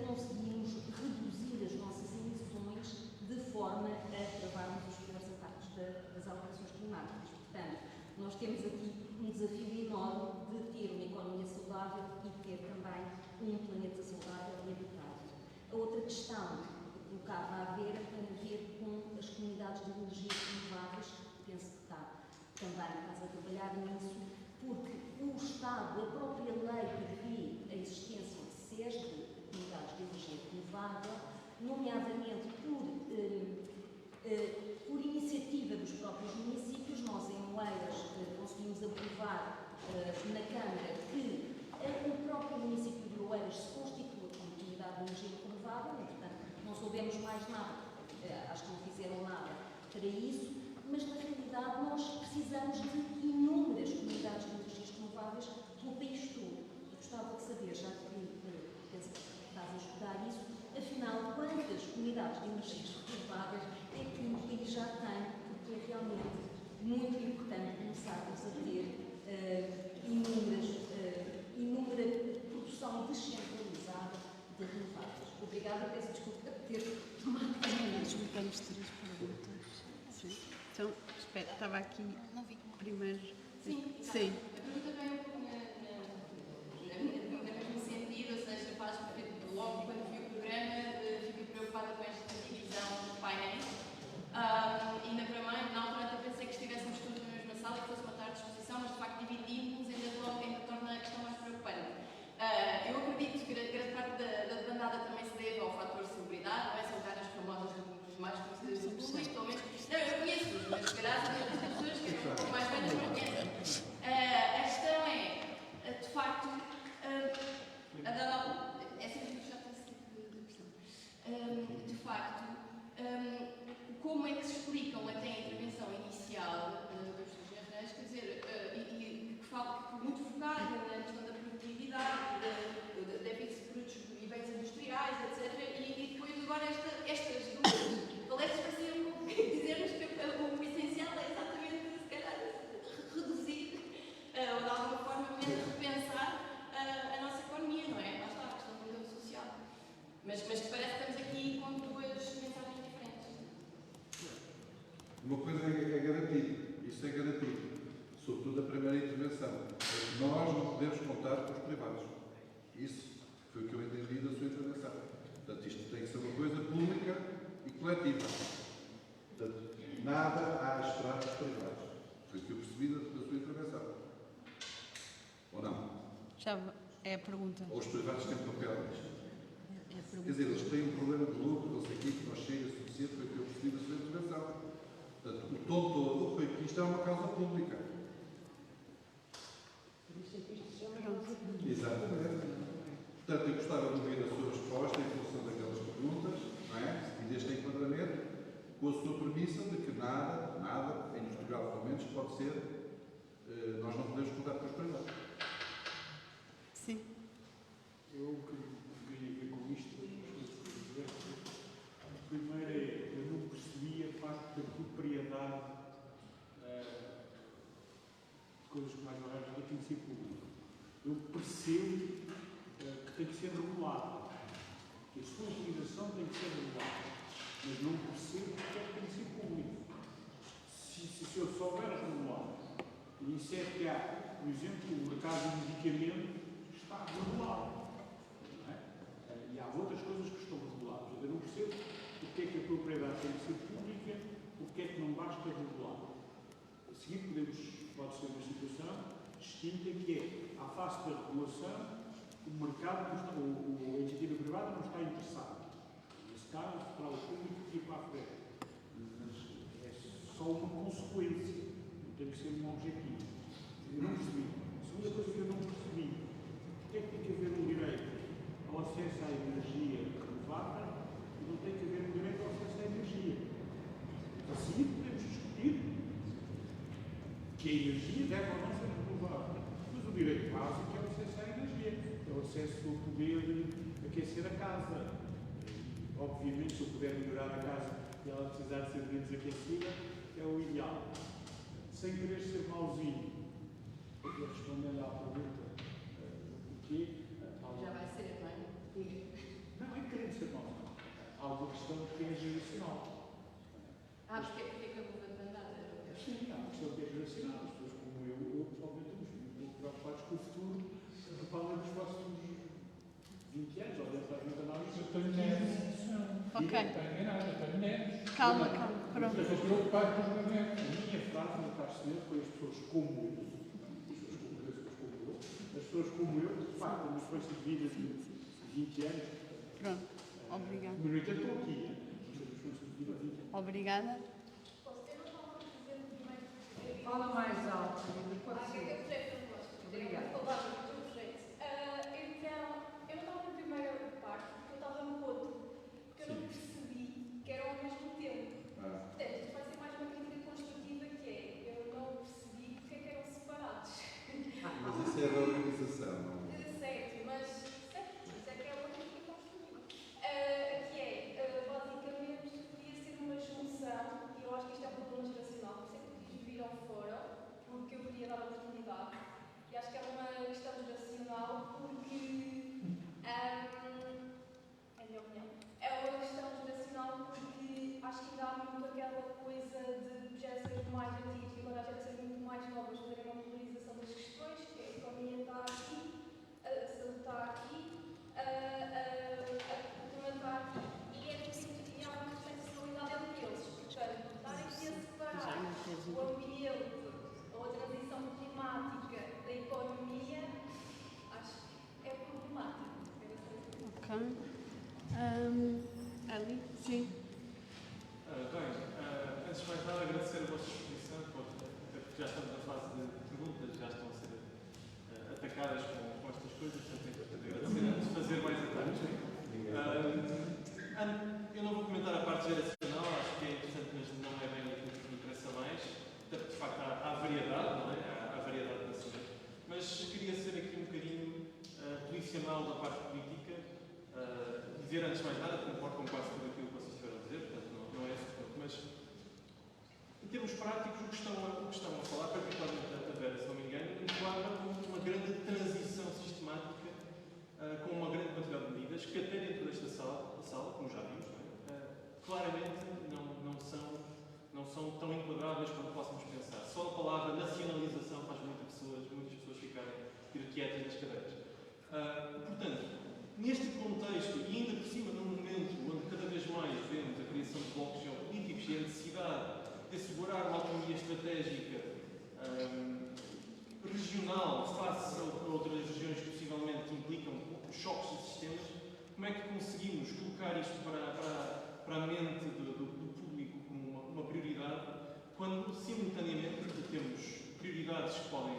conseguimos reduzir as nossas emissões de forma a travarmos os piores ataques das alterações climáticas. Portanto, nós temos aqui um desafio enorme de ter uma economia saudável e ter também um planeta saudável e habitável. A outra questão que colocava a ver tem a ver com as comunidades de energias renováveis. Penso que estás a trabalhar nisso, porque o Estado, a própria lei prevê a existência de SES, de comunidades de energia renovável, nomeadamente por iniciativa dos próprios municípios. Nós, em Oeiras, conseguimos aprovar na Câmara que o próprio município de Oeiras se constitua como comunidade de energia renovável, e, portanto, não soubemos mais nada, acho que não fizeram nada para isso, mas na realidade nós precisamos de inúmeras comunidades de energias renováveis pelo país todo. Eu gostava de saber, já que penso que estás a estudar isso, afinal, quantas comunidades de energias renováveis é que o país já tem, porque é realmente muito importante começarmos a ter inúmera produção descentralizada de renováveis. Obrigada, peço desculpa por ter tomado Nós juntamos 3 perguntas. Sim. Então, espera, estava aqui primeiro. Sim. Sim. A pergunta veio um pouco no mesmo sentido, ou seja, faz logo quando vi o programa, fiquei preocupada com esta divisão de painéis. Ainda para mais, na altura até pensei que estivéssemos todos na mesma sala, que fosse uma tarde de exposição, mas de facto dividimos ainda torna a questão mais preocupante. Eu acredito que grande parte da demandada também se deve ao fator de celebridade, não é? São caras famosas dos mais conhecidas do público, pelo menos. Não, eu conheço-os, mas se calhar as pessoas que são um pouco mais velhas não conhecem. A questão é, de facto, a dada é sempre puxar para esse tipo de questão. De facto, como é que se explicam até a intervenção isso é garantido, sobretudo a primeira intervenção. Nós não podemos contar com os privados. Isso foi o que eu entendi da sua intervenção. Portanto, isto tem que ser uma coisa pública e coletiva. Portanto, nada há a esperar dos privados. Foi o que eu percebi da sua intervenção. Ou não? Já é a pergunta. Ou os privados têm papel nisto? Quer dizer, eles têm um problema de lucro, não sei o quê, que não chega suficiente, foi o que eu percebi da sua intervenção. Portanto, o tom todo foi que isto é uma causa pública. Exatamente. Portanto, eu gostava de ouvir a sua resposta em função daquelas perguntas, não é? E deste enquadramento, com a sua premissa de que nada, em Portugal pelo menos, pode ser, nós não podemos contar com os privados. Sim. Eu queria ver com isto as coisas que eu dizer. Primeiro é, eu não percebi a parte da propriedade de coisas que mais ou menos tem que ser público. Eu percebo que tem que ser regulado. Que a sua utilização tem que ser regulada. Mas não percebo porque é que tem que ser público. Se eu souber regular, e isso é que há, por exemplo, o mercado de medicamentos está regulado. Não é? E há outras coisas que estão reguladas. Eu não percebo porque é que a propriedade tem que ser pública, porque é que não basta regular. A seguir pode ser uma situação distinta que é, à face da regulação, o mercado, a iniciativa privada não está interessada. Nesse caso, para o público ir para a frente. Mas é só uma consequência, não tem que ser um objetivo. Eu não percebi. A segunda coisa que eu não percebi, porque é que tem que haver um direito ao acesso à energia renovável e não tem que haver um direito ao acesso à energia? A seguir podemos discutir que a energia deve ou não ser renovável. Mas o direito básico é o acesso à energia, é o acesso ao poder aquecer a casa. Obviamente, se eu puder melhorar a casa e ela precisar de ser menos aquecida, é o ideal. Sem querer ser mauzinho, respondendo à pergunta do porquê, Já vai ser, não é? não é querer ser mauzinho. Há uma questão que é geracional. Porque é que a muda de andada? Sim, há uma questão que é geracional. As pessoas como eu pessoalmente, estamos muito preocupados com o futuro, para os próximos 20 anos, ou dentro da análise. Eu tenho netos. Ok. Não tenho nada, eu tenho netos. Calma. Pronto. Eu estou preocupado com os meus netos. A minha frase no Carceneiro foi as pessoas como eu, as pessoas como eu, de facto, uma experiência de vida de 20 anos. Pronto. Obrigada. Mas no entanto estou aqui, né? Mas a experiência de vida de 20 anos. Obrigada. Fala mais alto, pode ser. Obrigada. Então, eu não estava na primeira parte, porque eu estava no outro. Porque eu não percebi que eram ao mesmo tempo. Portanto, isto vai ser mais uma crítica construtiva, que é, eu não percebi porque é que eram separados. Mas isso é da organização, não é? Certo, mas isso é que é uma crítica construtiva. Que é, basicamente, podia ser uma junção, e eu acho que isto é um problema geracional, por isso é que eu quis vir ao fórum, porque eu queria dar oportunidade. E acho que é uma questão geracional porque, é a minha opinião, é uma questão geracional porque acho que ainda há muito aquela coisa de gerações mais antigas e agora as gerações muito mais novas terem uma polarização das questões, que é a economia está aqui, a saúde está aqui, a cultura está aqui. E é preciso que há uma responsabilidade entre eles. Portanto, estarem aqui a separar o ambiente ou a transição climática da economia, acho que é problemático. Ok. Ali? Sim. Antes de mais nada, agradecer a vossa exposição, até porque já estamos na fase de perguntas, já estão a ser atacadas com estas coisas, portanto, é importante agradecer antes de fazer mais ataques. Eu não vou comentar a parte geracional, acho que é interessante, mas não é bem aquilo que me interessa mais, até porque de facto há variedade, não é? Há variedade na saber. Mas queria ser aqui um bocadinho policional da parte política, dizer antes de mais nada, concordo com quase tudo aquilo que vocês estiveram a dizer, portanto não é esse o ponto, mas em termos práticos o que estão a falar, particularmente a Vera, se não me engano, enquadra uma grande transição sistemática com uma grande quantidade de medidas que até dentro desta sala como já vimos, claramente não não são tão enquadráveis quanto possamos pensar. Só a palavra nacionalização faz muitas pessoas ficarem quietas nas cadeiras. Portanto, neste contexto, e ainda por cima num momento onde cada vez mais vemos a criação de blocos geopolíticos e a necessidade de assegurar uma autonomia estratégica regional face a outras regiões que possivelmente implicam choques de sistemas, como é que conseguimos colocar isto para a mente do público como uma prioridade, quando simultaneamente temos prioridades que podem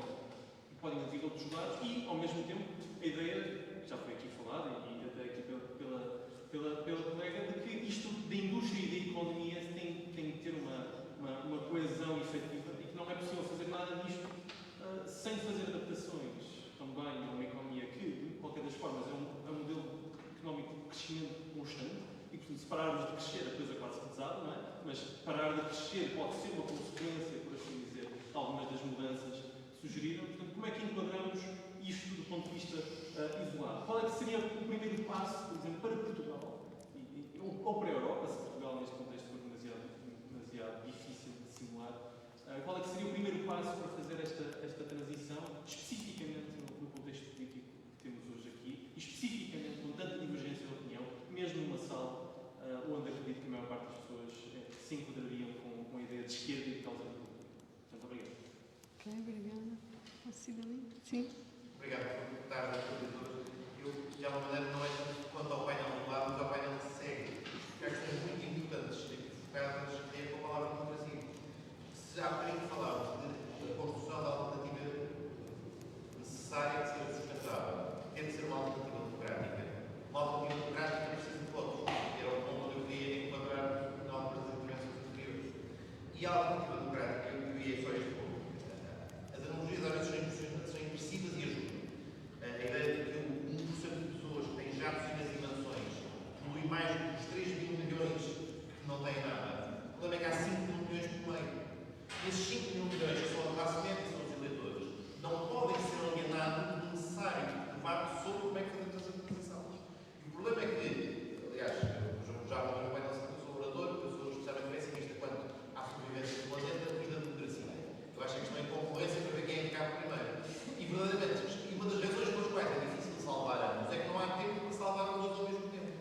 vir de outros lados e, ao mesmo tempo, a ideia, que já foi aqui falada e até aqui pela colega, de que isto da indústria e da economia tem que ter uma coesão efetiva e que não é possível fazer nada disto sem fazer adaptações também a uma economia que, de qualquer das formas, é um modelo económico de crescimento constante e que, se pararmos de crescer, a coisa quase que desaba, não é? Mas parar de crescer pode ser uma consequência, por assim dizer, de algumas das mudanças sugeriram. Portanto, como é que enquadramos isto do ponto de vista isolado? Qual é que seria o primeiro passo, por exemplo, para Portugal, ou para a Europa, se Portugal neste contexto for demasiado difícil de simular, qual é que seria o primeiro passo para fazer esta transição, especificamente no contexto político que temos hoje aqui, e especificamente com tanta divergência de opinião, mesmo numa sala onde acredito que a maior parte das pessoas se enquadrariam com a ideia de esquerda e de causa de cultura. Portanto, obrigado. Ok, obrigada. Sim. Obrigado por perguntar a todos. Eu, de alguma maneira, não é tanto quanto ao painel do lado, mas ao painel que segue. Porque acho que são muito importantes e focadas com a palavra democracia. Se há bocadinho falámos de construção da alternativa necessária de ser sustentável, tem de ser uma alternativa democrática. Uma alternativa democrática precisa de votos, que era o ponto onde eu queria enquadrar em algumas das intervenções anteriores. E a alternativa democrática, eu ia só este ponto. As analogias às vezes são imprecisas e ajudam. A ideia de que 1% de pessoas que têm já piscinas e mansões polui mais do que os 3 mil milhões que não têm nada. O problema é que há 5 mil milhões por meio. Esses 5 mil milhões que são a classe média e são os eleitores não podem ser alienados do necessário debate sobre como é que fazemos essa transição. E o problema é que, aliás, já vou ver o painel que eu sou orador, eu sou especialmente pessimista quanto à sobrevivência do planeta e da democracia. Eu acho que a questão é concorrência para ver quem é que cabe primeiro. E verdadeiramente, uma das razões pelas quais é difícil salvar ambos é que não há tempo para salvar os dois ao mesmo tempo.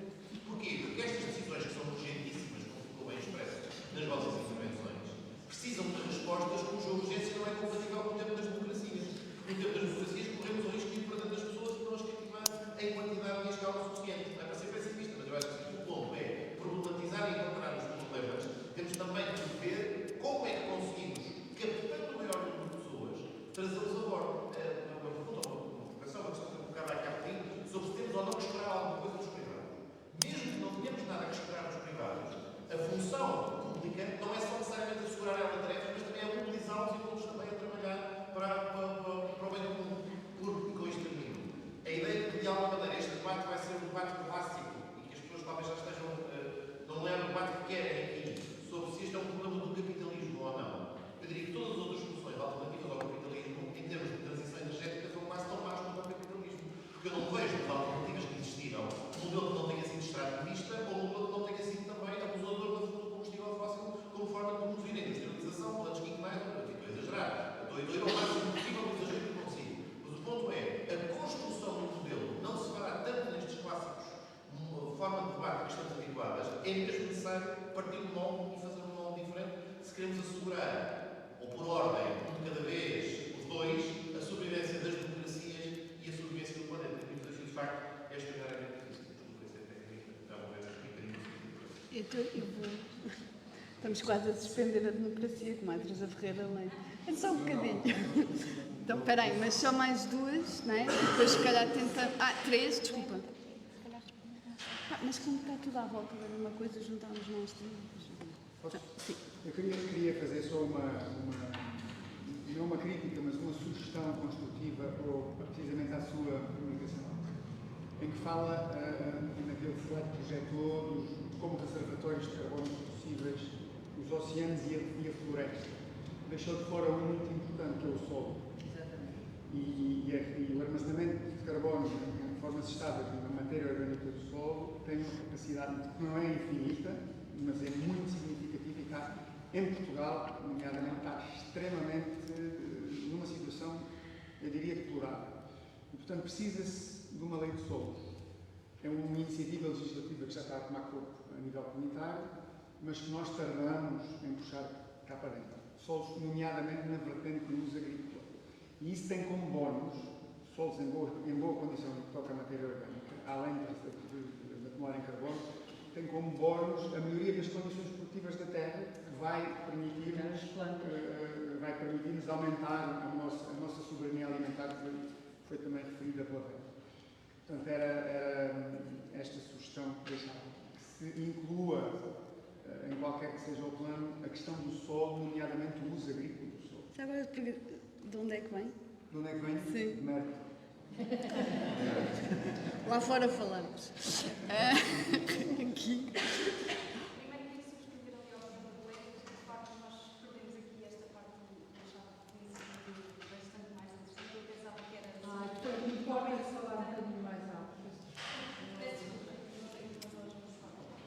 Porquê? Porque estas decisões que são urgentíssimas, como ficou bem expresso nas vossas intervenções, precisam de respostas cuja urgência não é compatível com o tempo das democracias. No tempo das democracias corremos o risco de ir para dentro das pessoas e não as cativar em quantidade e em escala suficiente. Não é para ser pessimista, mas eu acho que o ponto é problematizar e encontrar os problemas. Temos também que ver como é que conseguimos, captando o maior número de pessoas, trazê-los a bordo. Uma pergunta, uma questão que foi colocada aqui há bocadinho, sobre se temos ou não que esperar alguma coisa dos privados. Mesmo que não tenhamos nada que esperar dos privados, a função pública não é só necessariamente assegurar ela tarefas, mas também é mobilizá-los e todos também a trabalhar para o bem comum. E com isto termino. A ideia de que, de alguma maneira, este debate vai ser um debate clássico e que as pessoas talvez já estejam, não é o debate que querem aqui, sobre se este é um problema do capitalismo ou não. Eu diria que todas as outras soluções alternativas ao capitalismo, em termos de transição energética, são quase tão más quanto o capitalismo. Porque eu não vejo as alternativas que existiram, um modelo que não tenha sido extrativista ou um modelo que não tenha sido também abusador do combustível fóssil como forma de produzir a industrialização, planos quinquenais, estou a exagerar. Estou a ir ao máximo possível do exagero que consigo. Mas o ponto é, a construção de um modelo não se fará tanto nestes clássicos, uma forma de debate que estamos habituadas, é mesmo necessário partir de um molde e fazer um molde diferente se queremos assegurar, ou por ordem, um de cada vez, os dois, a sobrevivência das democracias e a sobrevivência do planeta. E o desafio, de facto, é extraordinariamente difícil. Estamos quase a suspender a democracia, como a Teresa Ferreira Leite. É só um bocadinho. Então, espera aí, mas só mais duas, não é? Depois, se calhar, tenta... 3, desculpa. Mas como está tudo à volta da mesma coisa, juntámos nós três. Sim. Eu queria fazer só não uma crítica, mas uma sugestão construtiva precisamente à sua comunicação, em que fala naquele slide que projetou como reservatórios de carbono possíveis os oceanos e a floresta. Deixou de fora um muito importante, que é o solo. Exatamente. E o armazenamento de carbono de formas estáveis na matéria orgânica do solo tem uma capacidade que não é infinita, mas é muito significativa e que há em Portugal, nomeadamente, está extremamente numa situação, eu diria, deplorável. E, portanto, precisa-se de uma lei de solos. É uma iniciativa legislativa que já está a tomar corpo a nível comunitário, mas que nós tardamos em puxar cá para dentro. Solos, nomeadamente na vertente do uso agrícola. E isso tem como bónus, solos em boa condição no que toca à matéria orgânica, além da acumular em carbono, tem como bónus a melhoria das condições produtivas da terra, que vai permitir-nos aumentar a nossa soberania alimentar, que foi também referida pela Vera. Portanto, era esta sugestão que deixava, que se inclua, em qualquer que seja o plano, a questão do solo, nomeadamente o uso agrícola do solo. Já agora, de onde é que vem? De onde é que vem? Sim. De Mérito. Lá fora falamos. Aqui. Primeiro queria subscrever ali ao senhor colega, de facto nós perdemos aqui esta parte do achava que tinha sido bastante mais interessante. Eu pensava que era. Pode falar um bocadinho mais alto. Peço desculpa, não sei o que passou hoje.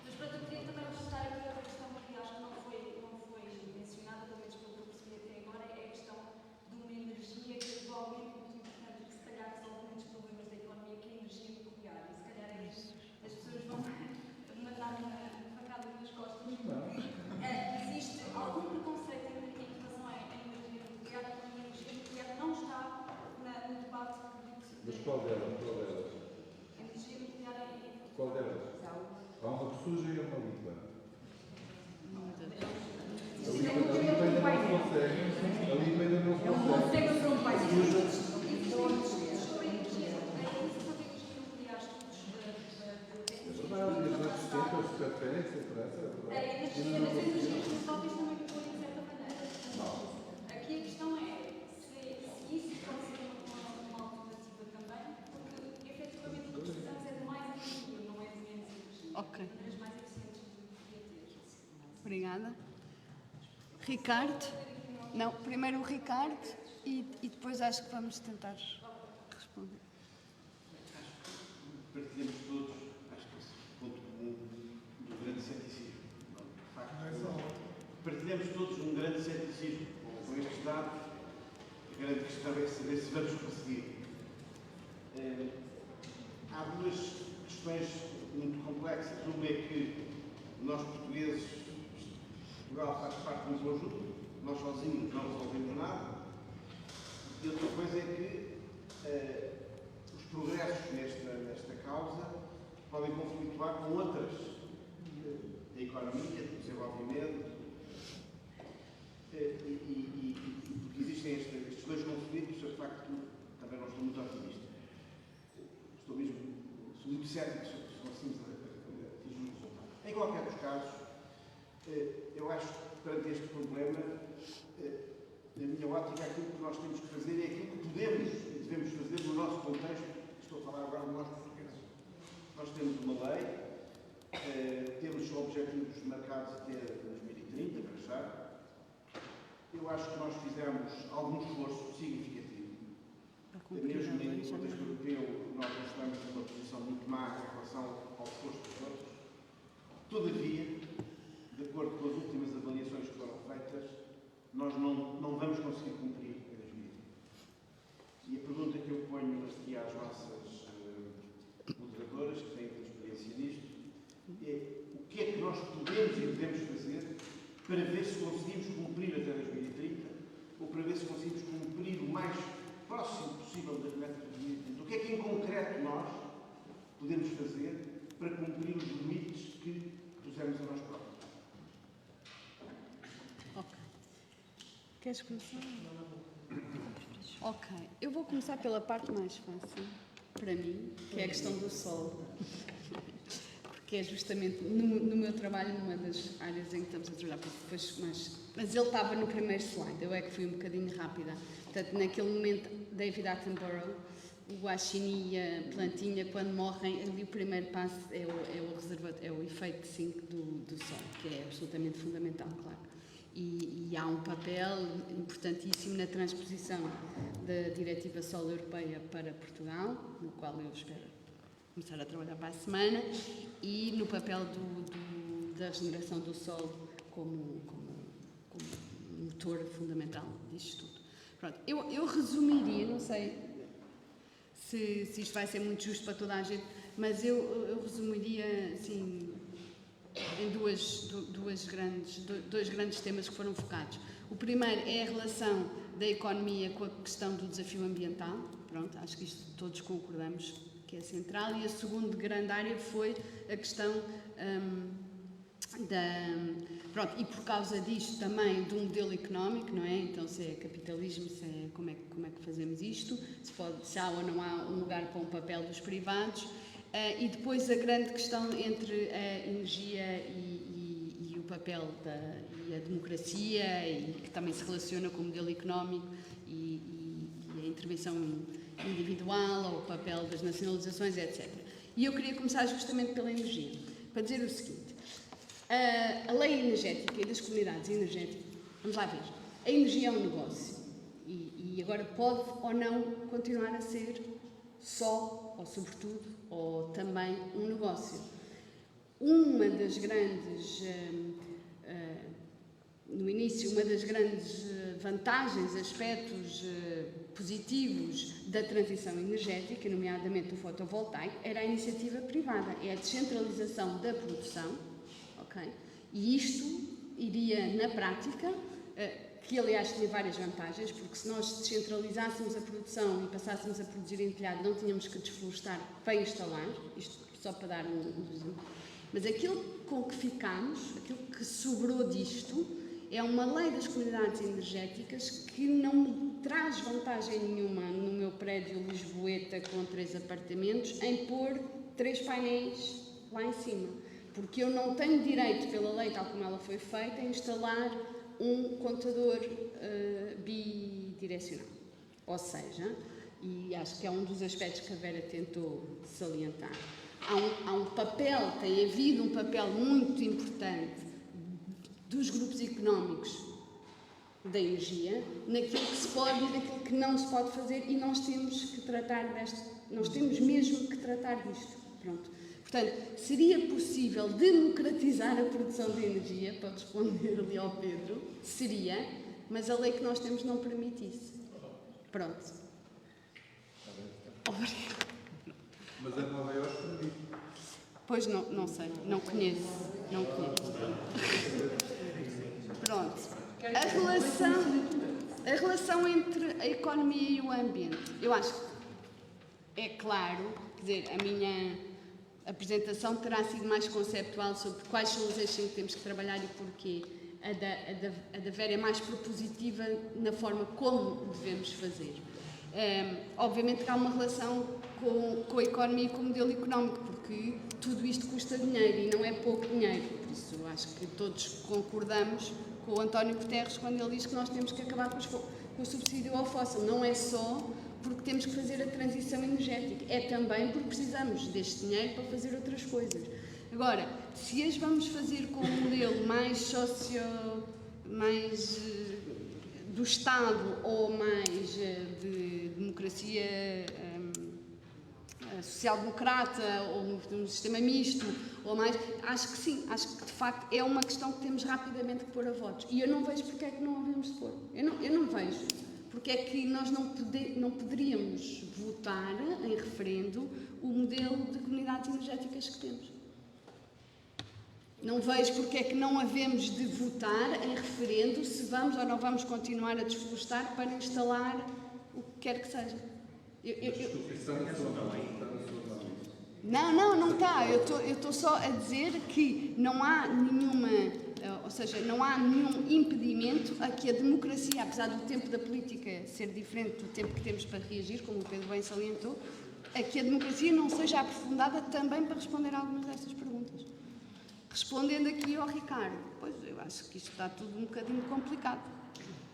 Mas pronto, eu queria também ressaltar aqui outra questão que acho que não foi mencionada, pelo menos pelo que eu percebi até agora, é a questão de uma energia que atualmente é muito importante, que se calhar resolve muitos problemas da economia, que é a energia nuclear. E se calhar é isso. As pessoas vão mandar uma facada nas costas. Existe algum preconceito em relação à energia nuclear, porque a energia nuclear não está no debate público. Mas qual delas? A energia nuclear é. Qual delas? Há uma que suja e uma limpa. A limpa ainda não se consegue. A limpa ainda não se consegue. Consegue ser um país. Sobre a energia nuclear, É verdade, e as outras tentam, se preferem, se interessa, é verdade. as energias renováveis também podem, de certa maneira. Aqui a questão é se isso pode ser uma alternativa também, porque efetivamente o que precisamos é de mais energia, não é de menos energia. Ok. Maneiras mais eficientes de ter. Obrigada. Ricardo? Não, primeiro o Ricardo e depois acho que vamos tentar responder. Partilhamos todos, acho que esse ponto comum do grande ceticismo. De facto, partilhamos todos um grande ceticismo com este dado. A grande questão é saber se vamos conseguir. Há duas questões muito complexas. Uma é que nós portugueses, Portugal faz parte de um conjunto, nós sozinhos não resolvemos nada. E outra coisa é que os progressos nesta causa podem conflituar com outras da economia, do desenvolvimento, porque existem estes dois conflitos, eu de facto também não estou muito otimista. Sou muito cético se conseguimos atingir um resultado. Em qualquer dos casos, eu acho que perante este problema, na minha ótica, aquilo que nós temos que fazer é aquilo que podemos e devemos fazer no nosso contexto. Estou a falar agora de nós portugueses. Nós temos uma lei, temos objetivos marcados até 2030, para já. Eu acho que nós fizemos algum esforço significativo. Mesmo no contexto europeu, nós estamos numa posição muito má em relação ao esforço dos outros. Todavia, de acordo com as últimas avaliações que foram feitas, nós não vamos conseguir cumprir a 2020. E a pergunta que eu ponho aqui às nossas moderadoras, que têm experiência nisto, é o que é que nós podemos e devemos fazer para ver se conseguimos cumprir até 2030 ou para ver se conseguimos cumprir o mais próximo possível das metas de 2030. O que é que em concreto nós podemos fazer para cumprir os limites que pusemos a nós próprios? Ok. Queres começar? Ok. Eu vou começar pela parte mais fácil, para mim, que é a questão do solo. Porque é justamente no meu trabalho, numa das áreas em que estamos a trabalhar, porque depois mas ele estava no primeiro slide, eu é que fui um bocadinho rápida. Portanto, naquele momento, David Attenborough, o guaxinim e a plantinha, quando morrem, ali o primeiro passo é o efeito de zinco do sol, que é absolutamente fundamental, claro. E há um papel importantíssimo na transposição da Diretiva Solo Europeia para Portugal, no qual eu espero começar a trabalhar para a semana, e no papel da regeneração do solo como motor fundamental disto tudo. Pronto, eu resumiria, não sei se isto vai ser muito justo para toda a gente, mas eu resumiria assim, em dois grandes temas que foram focados. O primeiro é a relação da economia com a questão do desafio ambiental. Pronto, acho que isto todos concordamos que é central. E a segunda grande área foi a questão Pronto, e por causa disto também do modelo económico, não é? Então, se é capitalismo, como é que fazemos isto, se há ou não há um lugar para um papel dos privados. E depois a grande questão entre a energia e o papel e a democracia, e que também se relaciona com o modelo económico e a intervenção individual, ou o papel das nacionalizações, etc. E eu queria começar justamente pela energia, para dizer o seguinte: a lei energética e das comunidades energéticas, vamos lá ver, a energia é um negócio e agora pode ou não continuar a ser só, ou sobretudo, ou também um negócio. Uma das grandes, no início, uma das grandes vantagens, aspectos positivos da transição energética, nomeadamente do fotovoltaico, era a iniciativa privada, é a descentralização da produção, ok? E isto iria, na prática, que aliás tinha várias vantagens, porque se nós descentralizássemos a produção e passássemos a produzir em telhado, não tínhamos que desflorestar para instalar, isto só para dar um exemplo. Mas aquilo com que ficámos, aquilo que sobrou disto, é uma lei das comunidades energéticas que não me traz vantagem nenhuma no meu prédio lisboeta com 3 apartamentos em pôr 3 painéis lá em cima. Porque eu não tenho direito, pela lei tal como ela foi feita, a instalar um contador bidirecional. Ou seja, e acho que é um dos aspectos que a Vera tentou salientar, há um papel, tem havido um papel muito importante dos grupos económicos da energia, naquilo que se pode e naquilo que não se pode fazer, e nós temos que tratar nós temos mesmo que tratar disto. Pronto. Portanto, seria possível democratizar a produção de energia, para responder ali ao Pedro, seria, mas a lei que nós temos não permite isso. Pronto. Obrigada. Mas em Nova Iorque permite. Pois não sei, não conheço. Pronto. A relação entre a economia e o ambiente. Eu acho que é claro, quer dizer, a minha apresentação terá sido mais conceptual sobre quais são os eixos em que temos que trabalhar e porquê. A da Vera é mais propositiva na forma como devemos fazer. Obviamente que há uma relação com a economia e com o modelo económico, porque tudo isto custa dinheiro e não é pouco dinheiro. Por isso, acho que todos concordamos com o António Guterres quando ele diz que nós temos que acabar com o subsídio ao fóssil. Não é só porque temos que fazer a transição energética, é também porque precisamos deste dinheiro para fazer outras coisas. Agora, se as vamos fazer com um modelo mais do Estado ou mais de democracia social-democrata ou um sistema misto, ou mais, acho que sim, acho que de facto é uma questão que temos rapidamente que pôr a votos. E eu não vejo porque é que não havemos de pôr. Eu não vejo porque é que nós não poderíamos votar em referendo o modelo de comunidades energéticas que temos. Não vejo porque é que não havemos de votar em referendo se vamos ou não vamos continuar a desflorestar para instalar o que quer que seja. Está na sua mão. Não está. Eu estou só a dizer que não há nenhuma, ou seja, não há nenhum impedimento a que a democracia, apesar do tempo da política ser diferente do tempo que temos para reagir, como o Pedro bem salientou, a que a democracia não seja aprofundada também para responder a algumas destas perguntas. Respondendo aqui ao Ricardo, pois eu acho que isto está tudo um bocadinho complicado.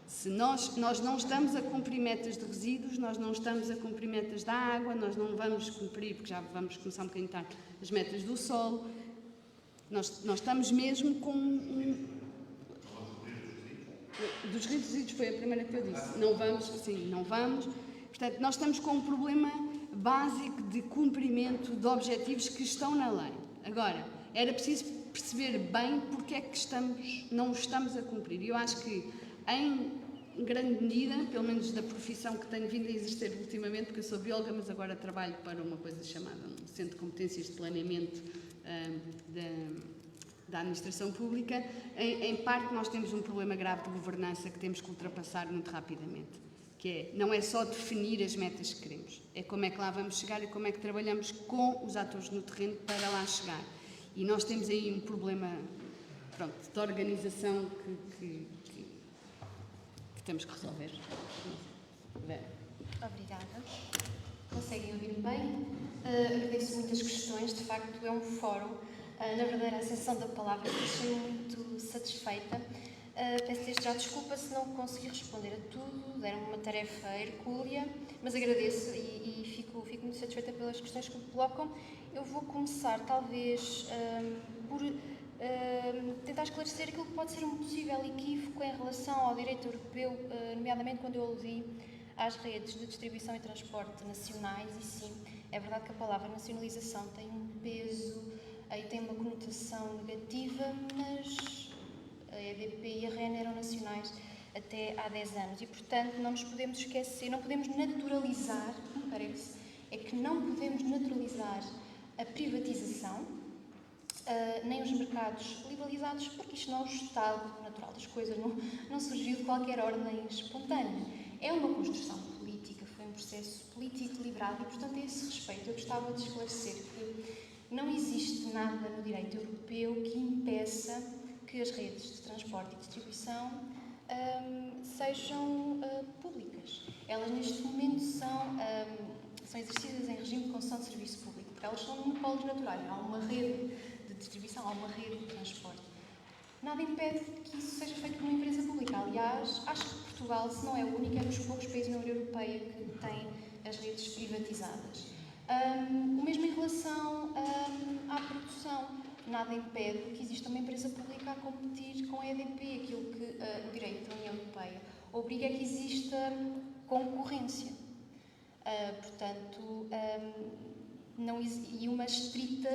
Se nós não estamos a cumprir metas de resíduos, nós não estamos a cumprir metas da água, nós não vamos cumprir, porque já vamos começar um bocadinho tarde, as metas do solo, nós estamos mesmo com dos resíduos foi a primeira que eu disse. Não vamos. Portanto, nós estamos com um problema básico de cumprimento de objetivos que estão na lei. Agora, era preciso perceber bem porque é que não estamos a cumprir. E eu acho que em grande medida, pelo menos da profissão que tenho vindo a exercer ultimamente, porque eu sou bióloga, mas agora trabalho para uma coisa chamada um Centro de Competências de Planeamento da Administração Pública. Em parte, nós temos um problema grave de governança que temos que ultrapassar muito rapidamente, que é, não é só definir as metas que queremos, é como é que lá vamos chegar e como é que trabalhamos com os atores no terreno para lá chegar. E nós temos aí um problema, pronto, de organização que temos que resolver. Obrigada. Conseguem ouvir-me bem? Agradeço muitas questões. De facto, é um fórum. Na verdadeira acessão da palavra, estou muito satisfeita. Peço desde já desculpa se não consegui responder a tudo. Deram-me uma tarefa hercúlea, mas agradeço e fico muito satisfeita pelas questões que me colocam. Eu vou começar, talvez, por tentar esclarecer aquilo que pode ser um possível equívoco em relação ao direito europeu, nomeadamente quando eu aludi às redes de distribuição e transporte nacionais, e sim, é verdade que a palavra nacionalização tem um peso e tem uma conotação negativa, mas a EDP e a REN eram nacionais até há 10 anos e, portanto, não nos podemos esquecer, não podemos naturalizar, me parece, é que não podemos naturalizar a privatização, nem os mercados liberalizados, porque isto não é o estado natural das coisas, não surgiu de qualquer ordem espontânea. É uma construção política, foi um processo político deliberado e, portanto, a esse respeito eu gostava de esclarecer que não existe nada no direito europeu que impeça que as redes de transporte e distribuição sejam públicas. Elas, neste momento, são exercidas em regime de concessão de serviço público, porque elas são monopólios naturais. Há uma rede de distribuição, há uma rede de transporte. Nada impede que isso seja feito por uma empresa pública. Aliás, acho que Portugal, se não é o único, é dos poucos países na União Europeia que tem as redes privatizadas. O mesmo em relação à produção. Nada impede que exista uma empresa pública a competir com a EDP. Aquilo que o direito da União Europeia obriga é que exista concorrência. Portanto, e uma estrita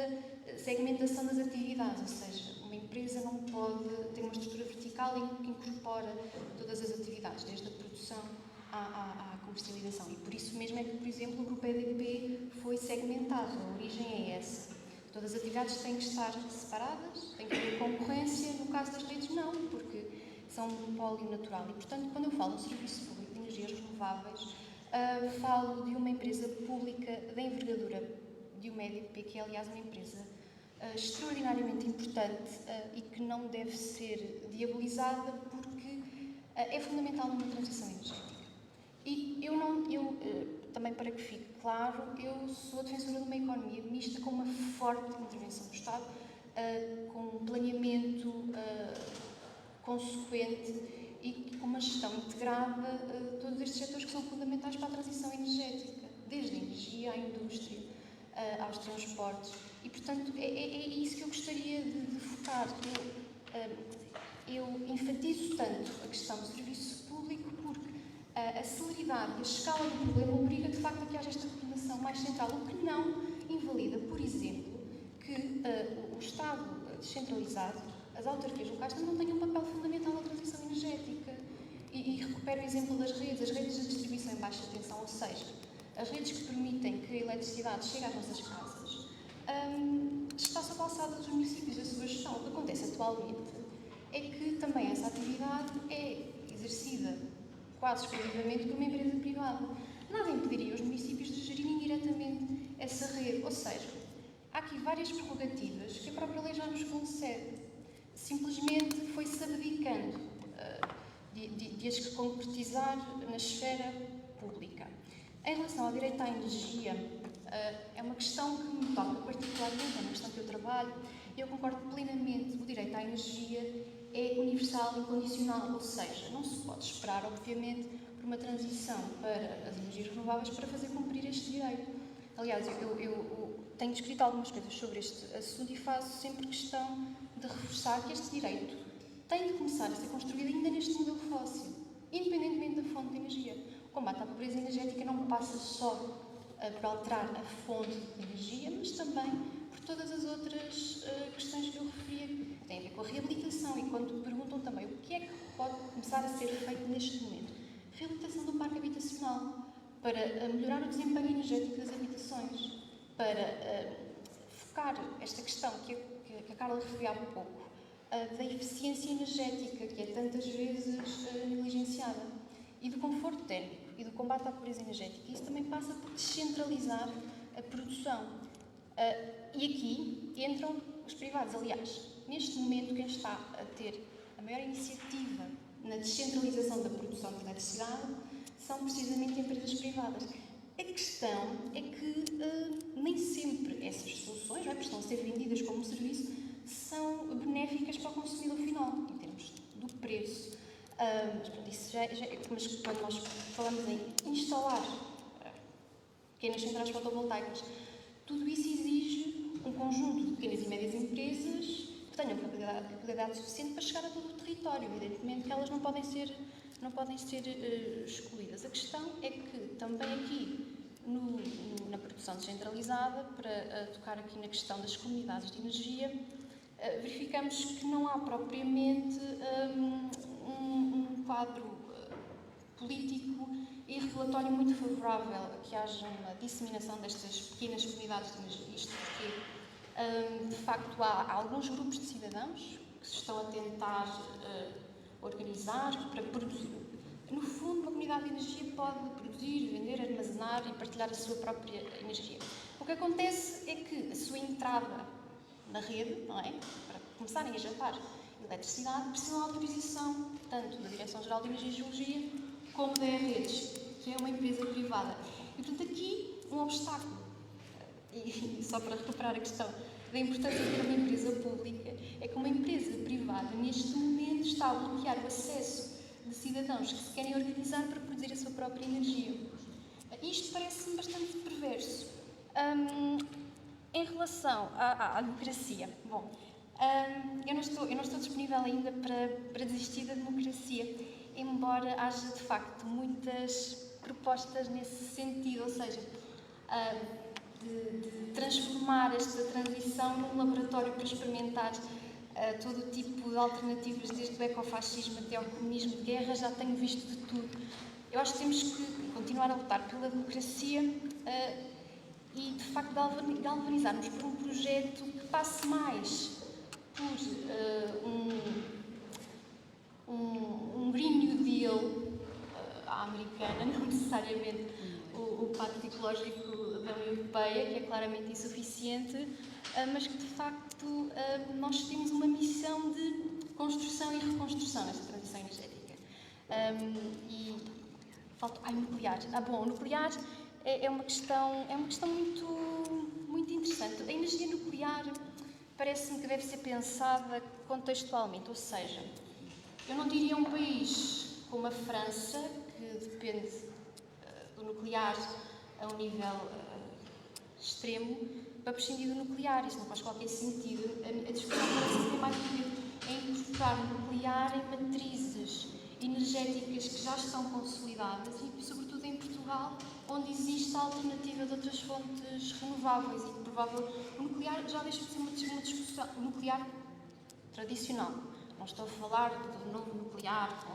segmentação das atividades, ou seja, uma empresa não pode ter uma estrutura vertical que incorpora todas as atividades, desde a produção à comercialização. E por isso mesmo é que, por exemplo, o grupo EDP foi segmentado. A origem é essa. Todas as atividades têm que estar separadas, tem que haver concorrência. No caso das redes, não, porque são um monopólio natural. E, portanto, quando eu falo de serviço público de energias renováveis, falo de uma empresa pública da envergadura de uma EDP, que é, aliás, uma empresa extraordinariamente importante e que não deve ser diabolizada porque é fundamental numa transição energética. E também para que fique claro, eu sou defensora de uma economia mista com uma forte intervenção do Estado, com um planeamento consequente e com uma gestão integrada de todos estes setores que são fundamentais para a transição energética, desde a energia à indústria, aos transportes. E, portanto, é isso que eu gostaria de focar. Eu enfatizo tanto a questão do serviço público porque a celeridade e a escala do problema obriga, de facto, a que haja esta coordenação mais central, o que não invalida, por exemplo, que o Estado descentralizado, as autarquias locais, também não tenham um papel fundamental na transição energética. E recupero o exemplo das redes, as redes de distribuição em baixa tensão, ou seja, as redes que permitem que a eletricidade chegue às nossas casas, está sob a alçada dos municípios, a sua gestão. O que acontece atualmente é que também essa atividade é exercida quase exclusivamente por uma empresa privada. Nada impediria os municípios de gerirem diretamente essa rede. Ou seja, há aqui várias prerrogativas que a própria lei já nos concede. Simplesmente foi-se abdicando de as concretizar na esfera pública. Em relação ao direito à energia, é uma questão que me toca particularmente, é uma questão que eu trabalho, e eu concordo plenamente. O direito à energia é universal e incondicional, ou seja, não se pode esperar, obviamente, por uma transição para as energias renováveis para fazer cumprir este direito. Aliás, eu tenho escrito algumas coisas sobre este assunto e faço sempre questão de reforçar que este direito tem de começar a ser construído ainda neste modelo fóssil, independentemente da fonte de energia. O combate à pobreza energética não passa só por alterar a fonte de energia, mas também por todas as outras questões que eu referi tem a ver com a reabilitação. E quando perguntam também o que é que pode começar a ser feito neste momento, reabilitação do parque habitacional, para melhorar o desempenho energético das habitações, para focar esta questão que a Carla referiu há pouco, da eficiência energética, que é tantas vezes negligenciada, e do conforto térmico e do combate à pobreza energética. Isso também passa por descentralizar a produção. E aqui entram os privados. Aliás, neste momento, quem está a ter a maior iniciativa na descentralização da produção de eletricidade são precisamente empresas privadas. A questão é que nem sempre essas soluções, porque estão a ser vendidas como serviço, são benéficas para o consumidor final, em termos do preço. Mas quando nós falamos em instalar pequenas centrais fotovoltaicas, tudo isso exige um conjunto de pequenas e médias empresas que tenham capacidade suficiente para chegar a todo o território. Evidentemente que elas não podem ser excluídas. A questão é que também aqui, na produção descentralizada, para tocar aqui na questão das comunidades de energia, verificamos que não há propriamente um quadro político e regulatório muito favorável a que haja uma disseminação destas pequenas comunidades de energia. Isto porque, de facto, há alguns grupos de cidadãos que se estão a tentar organizar para produzir. No fundo, uma comunidade de energia pode produzir, vender, armazenar e partilhar a sua própria energia. O que acontece é que a sua entrada na rede, não é? Para começarem a gerar eletricidade, precisam de autorização tanto da Direção-Geral de Energia e Geologia como da E-Redes, que é uma empresa privada. E, portanto, aqui um obstáculo, e só para recuperar a questão da importância de ter uma empresa pública, é que uma empresa privada, neste momento, está a bloquear o acesso de cidadãos que se querem organizar para produzir a sua própria energia. Isto parece-me bastante perverso. Em relação à democracia, bom, eu não estou disponível ainda para desistir da democracia, embora haja de facto muitas propostas nesse sentido, ou seja, de transformar esta transição num laboratório para experimentar todo o tipo de alternativas, desde o ecofascismo até ao comunismo de guerra. Já tenho visto de tudo. Eu acho que temos que continuar a lutar pela democracia e, de facto, galvanizarmos por um projeto que passe mais por um Green New Deal à americana, não necessariamente o Pacto Ecológico da União Europeia, que é claramente insuficiente, mas que, de facto, nós temos uma missão de construção e reconstrução nesta transição energética. E falta... nuclear. Bom, o nuclear é uma questão muito interessante. A energia nuclear parece-me que deve ser pensada contextualmente, ou seja, eu não diria um país como a França, que depende do nuclear a um nível extremo, para prescindir do nuclear. Isso não faz qualquer sentido. A discussão parece que tem mais a ver em incorporar o nuclear em matrizes energéticas que já estão consolidadas e, sobretudo, em Portugal, onde existe a alternativa de outras fontes renováveis e provável. O nuclear já deixa de ser uma discussão. O nuclear tradicional. Não estou a falar do novo nuclear, com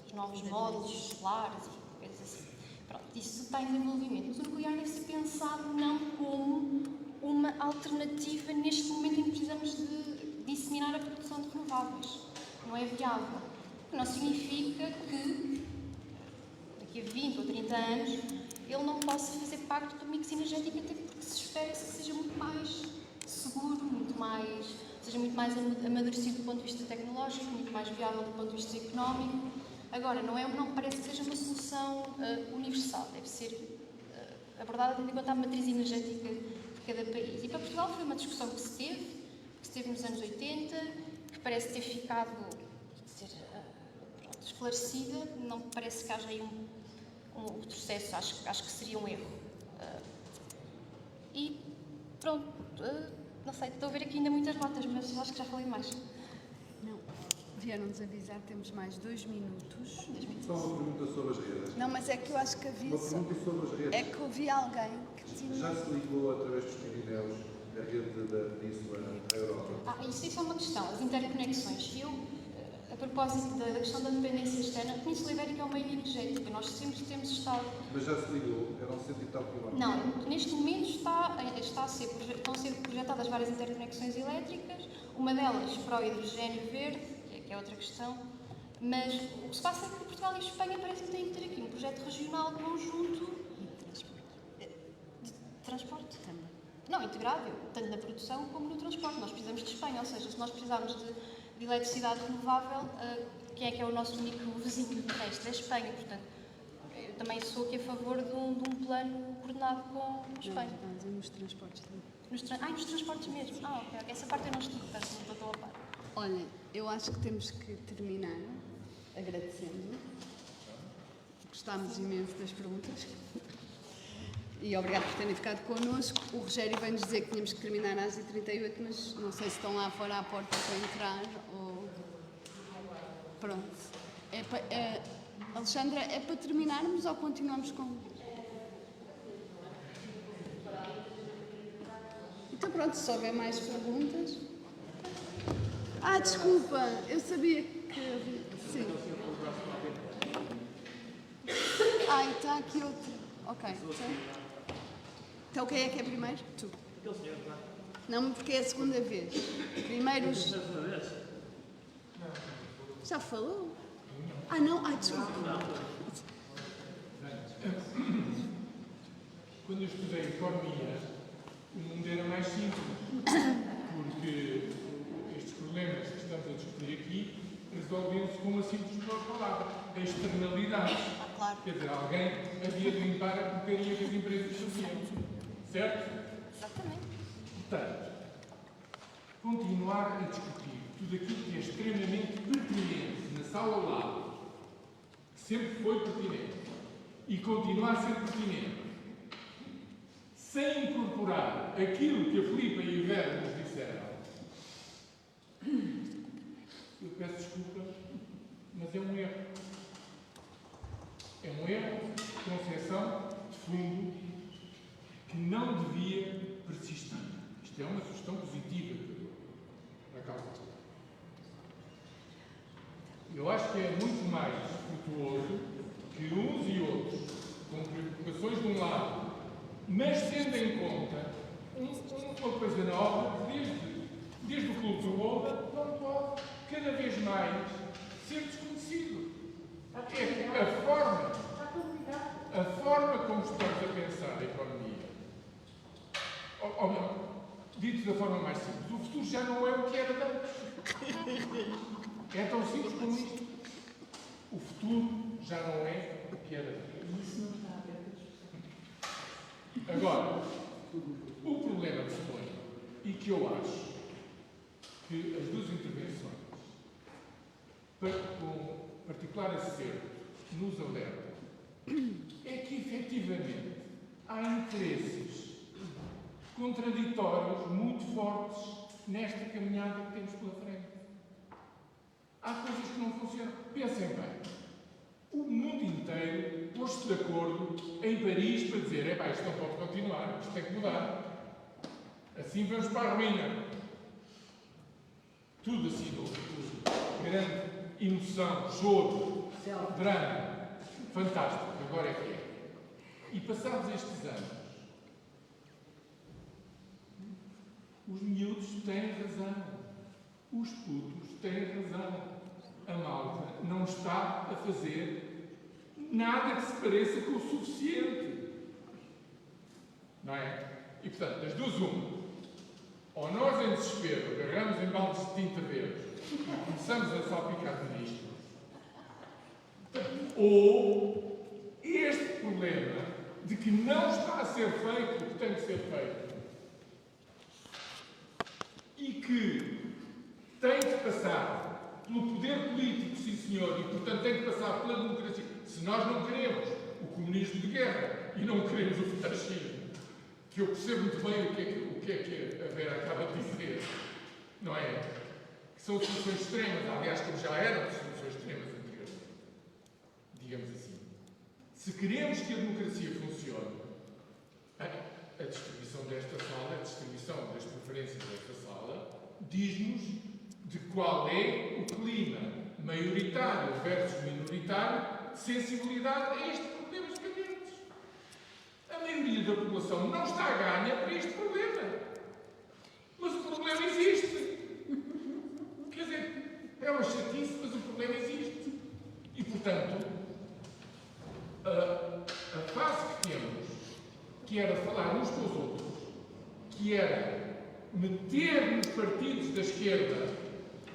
os novos módulos solares e coisas assim. Pronto, isso está em desenvolvimento. Mas o nuclear deve ser pensado não como uma alternativa neste momento em que precisamos de disseminar a produção de renováveis. Não é viável. O que não significa que daqui a 20 ou 30 anos ele não possa fazer parte do mix energético, até porque se espera-se que seja muito mais seguro, seja muito mais amadurecido do ponto de vista tecnológico, muito mais viável do ponto de vista económico. Agora, não parece que seja uma solução universal, deve ser abordada tendo em conta a matriz energética de cada país. E para Portugal foi uma discussão que se teve nos anos 80, que parece ter ficado esclarecida. Não parece que haja aí um retrocesso, acho que seria um erro. E pronto, não sei, estou a ver aqui ainda muitas notas, mas acho que já falei mais. Não, vieram-nos avisar, temos mais 2 minutos. Só uma pergunta sobre as redes. Não, mas é que eu acho que havia... Uma pergunta sobre as redes. É que ouvi alguém que tinha... Já se ligou através dos Pirineus a rede da Península Europa. Isso é uma questão, as interconexões. A propósito da questão da dependência externa, a Península Ibérica é uma ilha energética, nós sempre temos estado... Mas já se ligou, eram 100 e tal quilómetros. Não, neste momento estão a ser projetadas várias interconexões elétricas, uma delas para o hidrogênio verde, que é outra questão, mas o que se passa é que Portugal e a Espanha parecem que têm que ter aqui um projeto regional conjunto de transporte. Não, integrado, tanto na produção como no transporte. Nós precisamos de Espanha, ou seja, se nós precisarmos de eletricidade renovável, quem é que é o nosso único vizinho terrestre? É a Espanha, portanto, eu também sou aqui a favor de um plano coordenado com a Espanha. Nos transportes também. Nos transportes mesmo. Ok. Essa parte eu não estou a par. Olha, eu acho que temos que terminar agradecendo. Gostámos imenso das perguntas. E obrigado por terem ficado connosco. O Rogério vem-nos dizer que tínhamos que terminar às h38, mas não sei se estão lá fora à porta para entrar ou... Pronto. Alexandra, é para terminarmos ou continuamos com... Então pronto, se houver mais perguntas... Desculpa, eu sabia que... Sim. E está aqui outro. Ok. Então quem é que é primeiro? Tu. Não, porque é a segunda vez. Primeiro os... Já falou? Não. Desculpa. Quando eu estudei economia, o mundo era mais simples, porque estes problemas que estamos a discutir aqui resolviam-se com uma simples palavra, a externalidade. Claro. Quer dizer, alguém havia de limpar a porcaria que as empresas faziam. Certo? Exatamente. Portanto, continuar a discutir tudo aquilo que é extremamente pertinente na sala ao lado, que sempre foi pertinente, e continuar a ser pertinente, sem incorporar aquilo que a Filipa e a Vera nos disseram, eu peço desculpa, mas é um erro. É um erro de concepção de fundo que não devia persistir. Isto é uma sugestão positiva para a causa. Eu acho que é muito mais frutuoso que uns e outros, com preocupações de um lado, mas tendo em conta uma coisa nova, desde o Clube do Golda, não pode cada vez mais ser desconhecido. É a forma como estamos a pensar a economia, ou melhor, dito da forma mais simples, o futuro já não é o que era antes. É tão simples como isto. O futuro já não é o que era antes. Isso não está aberto. Agora, o problema que se põe, e que eu acho que as duas intervenções, com particular acerto, nos alertam, é que, efetivamente, há interesses contraditórios muito fortes nesta caminhada que temos pela frente. Há coisas que não funcionam. Pensem bem. O mundo inteiro pôs-se de acordo em Paris para dizer isto não pode continuar, isto tem que mudar. Assim vamos para a ruína. Tudo assim, tudo. Grande emoção, choro, drama. Fantástico, agora é que é. E passados estes anos, os miúdos têm razão. Os putos têm razão. A malta não está a fazer nada que se pareça com o suficiente. Não é? E, portanto, das duas, uma. Ou nós, em desespero, agarramos em baldes de tinta verde e começamos a salpicar nisto, ou este problema de que não está a ser feito o que tem que ser feito e que tem que passar pelo poder político, sim senhor, e portanto tem que passar pela democracia. Se nós não queremos o comunismo de guerra e não queremos o fascismo, que eu percebo muito bem o que é que a Vera acaba de dizer, não é? Que são soluções extremas, aliás, como já eram soluções extremas anteriormente, digamos assim. Se queremos que a democracia funcione, a distribuição desta sala, a distribuição das preferências desta sala, diz-nos de qual é o clima maioritário versus minoritário de sensibilidade a estes problemas candentes. A maioria da população não está a ganhar para este problema. Mas o problema existe. Quer dizer, é uma chatice, mas o problema existe. E, portanto, a fase que temos, que era falar uns com os outros, que era meter nos partidos da esquerda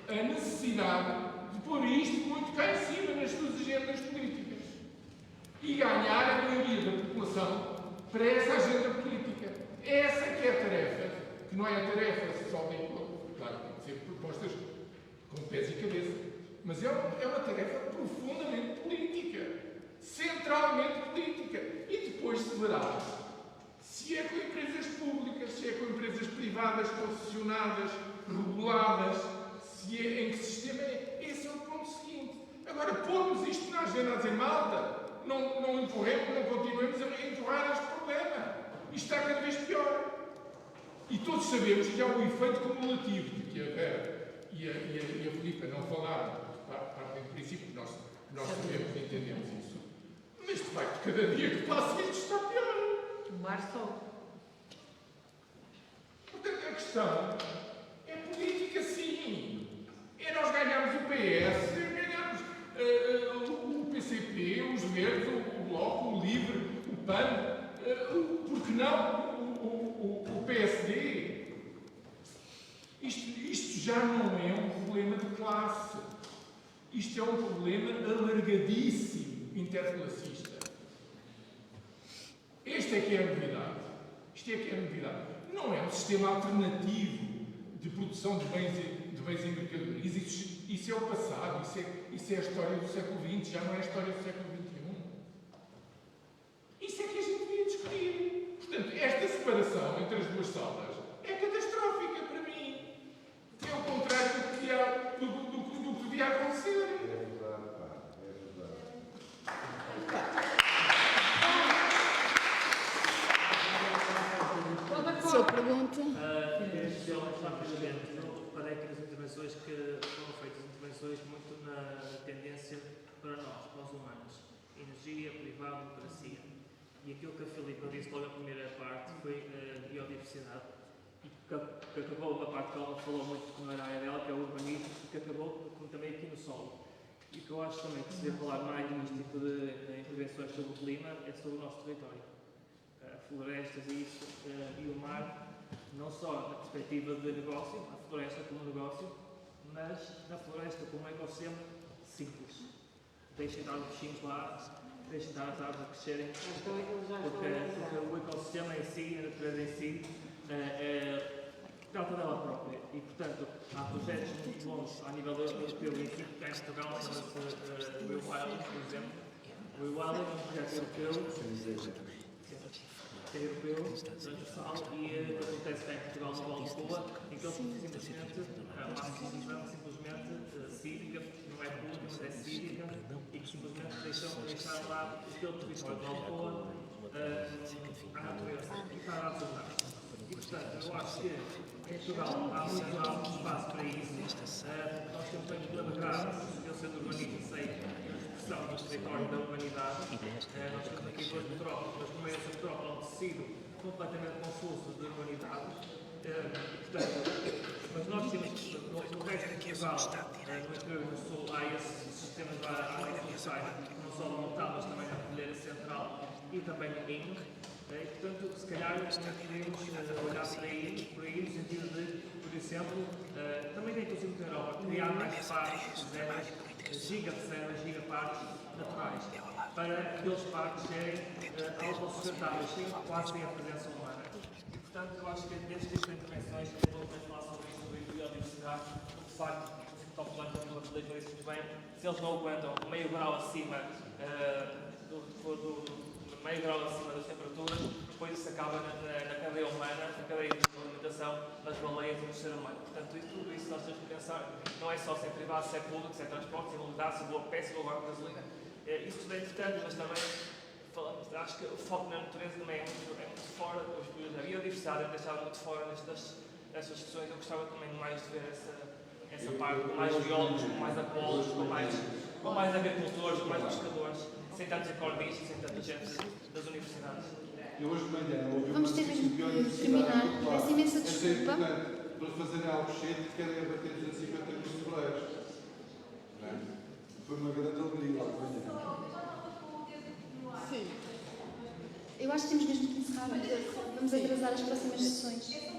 a necessidade de pôr isto muito cá em cima nas suas agendas políticas e ganhar a maioria da população para essa agenda política. Essa que é a tarefa, que não é a tarefa só de encontro. Claro, tem que ser propostas com pés e cabeça, mas é uma tarefa profundamente política, centralmente política. E depois se verá se é com empresas públicas, se é com empresas privadas, concessionadas, reguladas, se é, em que sistema é. Esse é o ponto seguinte. Agora, pomos isto na agenda a dizer, malta, não empurremos, não continuemos a empurrar este problema. Isto está cada vez pior. E todos sabemos que há um efeito cumulativo de que a Vera e a Filipa não falaram, partem do princípio que nós sabemos e entendemos isso. Mas, de facto, cada dia que passa isto está pior. O mar sobe. Portanto, a questão é política, sim. É nós ganharmos o PS, ganharmos o PCP, os Verdes, o Bloco, o LIVRE, o PAN, porque não o PSD. Isto já não é um problema de classe. Isto é um problema alargadíssimo, interclassista. Esta é que é a novidade. Isto é que é a novidade. Não é um sistema alternativo de produção de bens e mercadorias. Isso é o passado, isso é a história do século XX, já não é a história do século XXI. Isso é que a gente devia discutir. Portanto, esta separação entre as duas salas é catastrófica para mim. É o contrário do que devia acontecer. É verdade, pá. É verdade. Sua pergunta? Rapidamente, eu reparei que nas intervenções que foram feitas, intervenções muito na tendência para nós, para os humanos, energia, privado, democracia. E aquilo que a Filipa disse logo na primeira parte foi a biodiversidade, e que acabou, a parte que ela falou muito que não era a área dela, que é o urbanismo, e que acabou também aqui no solo. E o que eu acho também que se deve falar mais neste tipo de intervenções sobre o clima é sobre o nosso território. Florestas e isso, e o mar, não só na perspectiva de negócio, a floresta como negócio, mas na floresta como ecossistema simples. Deixem dar os bichinhos lá, deixem dar as árvores a crescerem, porque o ecossistema em si, a natureza em si, trata dela própria. E, portanto, há projetos muito bons a nível europeu e aqui cá em Portugal, chama-se o Will Island, por exemplo. O Will Island é um projeto europeu, que é europeu, transversal, e acontece cá em Portugal, no Val de Coa, em que eles simplesmente, a massa simplesmente cívica, não é pública, mas é cívica, e que simplesmente deixaram lá aquele território do Val de Coa à natureza, e está a abandonar. E, portanto, eu acho que em Portugal há muito espaço para isso. Nós temos um problema grave, eu sendo urbanista sei, expressão do território da humanidade. Nós temos aqui duas metrópoles, mas como é essa metrópole é um tecido completamente confuso de urbanidade. Mas nós temos, no resto de Portugal, no interior e no sul, há esses sistemas agriculturais, não só no Montal, mas também na Cordilheira Central e também no Minho. Portanto, se calhar podemos olhar por aí no sentido de, por exemplo, também tem inclusive na Europa, criar mais parques, gigareservas, gigaparques naturais, para que aqueles parques serem autossustentáveis, quase sem a presença humana. E, portanto, eu acho que desde tipo de intervenções que eu vou falar sobre biodiversidade, de facto, estão falando como a leitura disse muito bem, se eles não aguentam meio grau acima meio grau acima das temperaturas, depois isso acaba na cadeia humana, na cadeia de alimentação das baleias e do ser humano. Portanto, tudo isso nós temos que pensar, não é só se é privado, se é público, se é transporte, se é mobilidade, se é boa peça, se é lugar de gasolina. Isso tudo é importante, mas também falamos, acho que o foco na natureza também é muito fora, a biodiversidade é deixada muito fora destas discussões. Eu gostava também mais de ver essa parte, com mais biólogos, com mais ecólogos, com mais agricultores, com mais pescadores, sem tantos economistas, sem tanta gente das universidades. Eu hoje de manhã ouvi Vamos ter mesmo que terminar. Peço imensa desculpa. Para fazerem algo cheio, querem abater 250 mil ceboleiros. Foi uma grande alegria lá de manhã. Sim. Eu acho que temos mesmo que encerrar. Vamos atrasar as próximas sessões.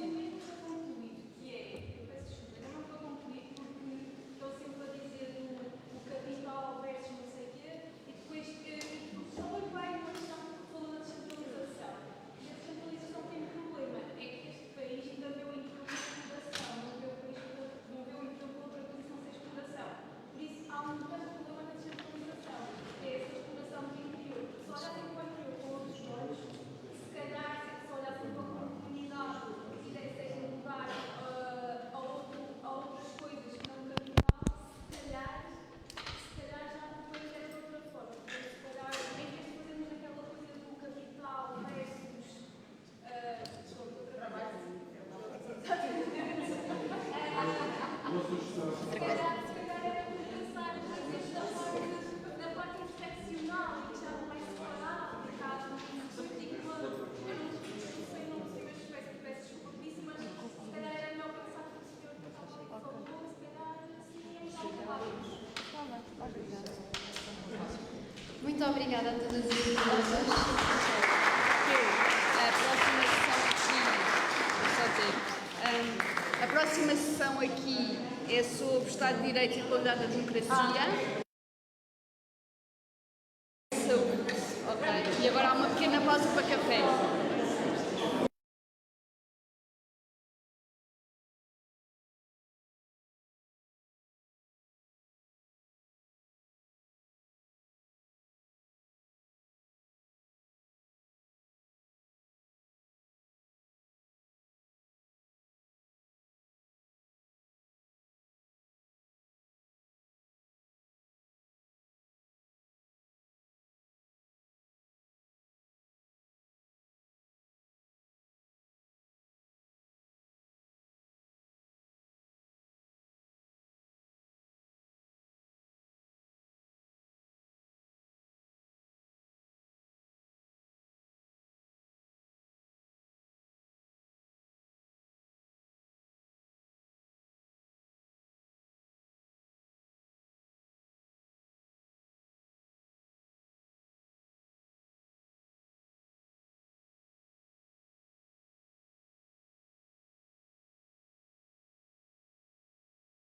Muito obrigada a todas as todas. A próxima sessão aqui é sobre o Estado de Direito e qualidade da democracia. Saúde. Ok. E agora há uma pequena pausa para café.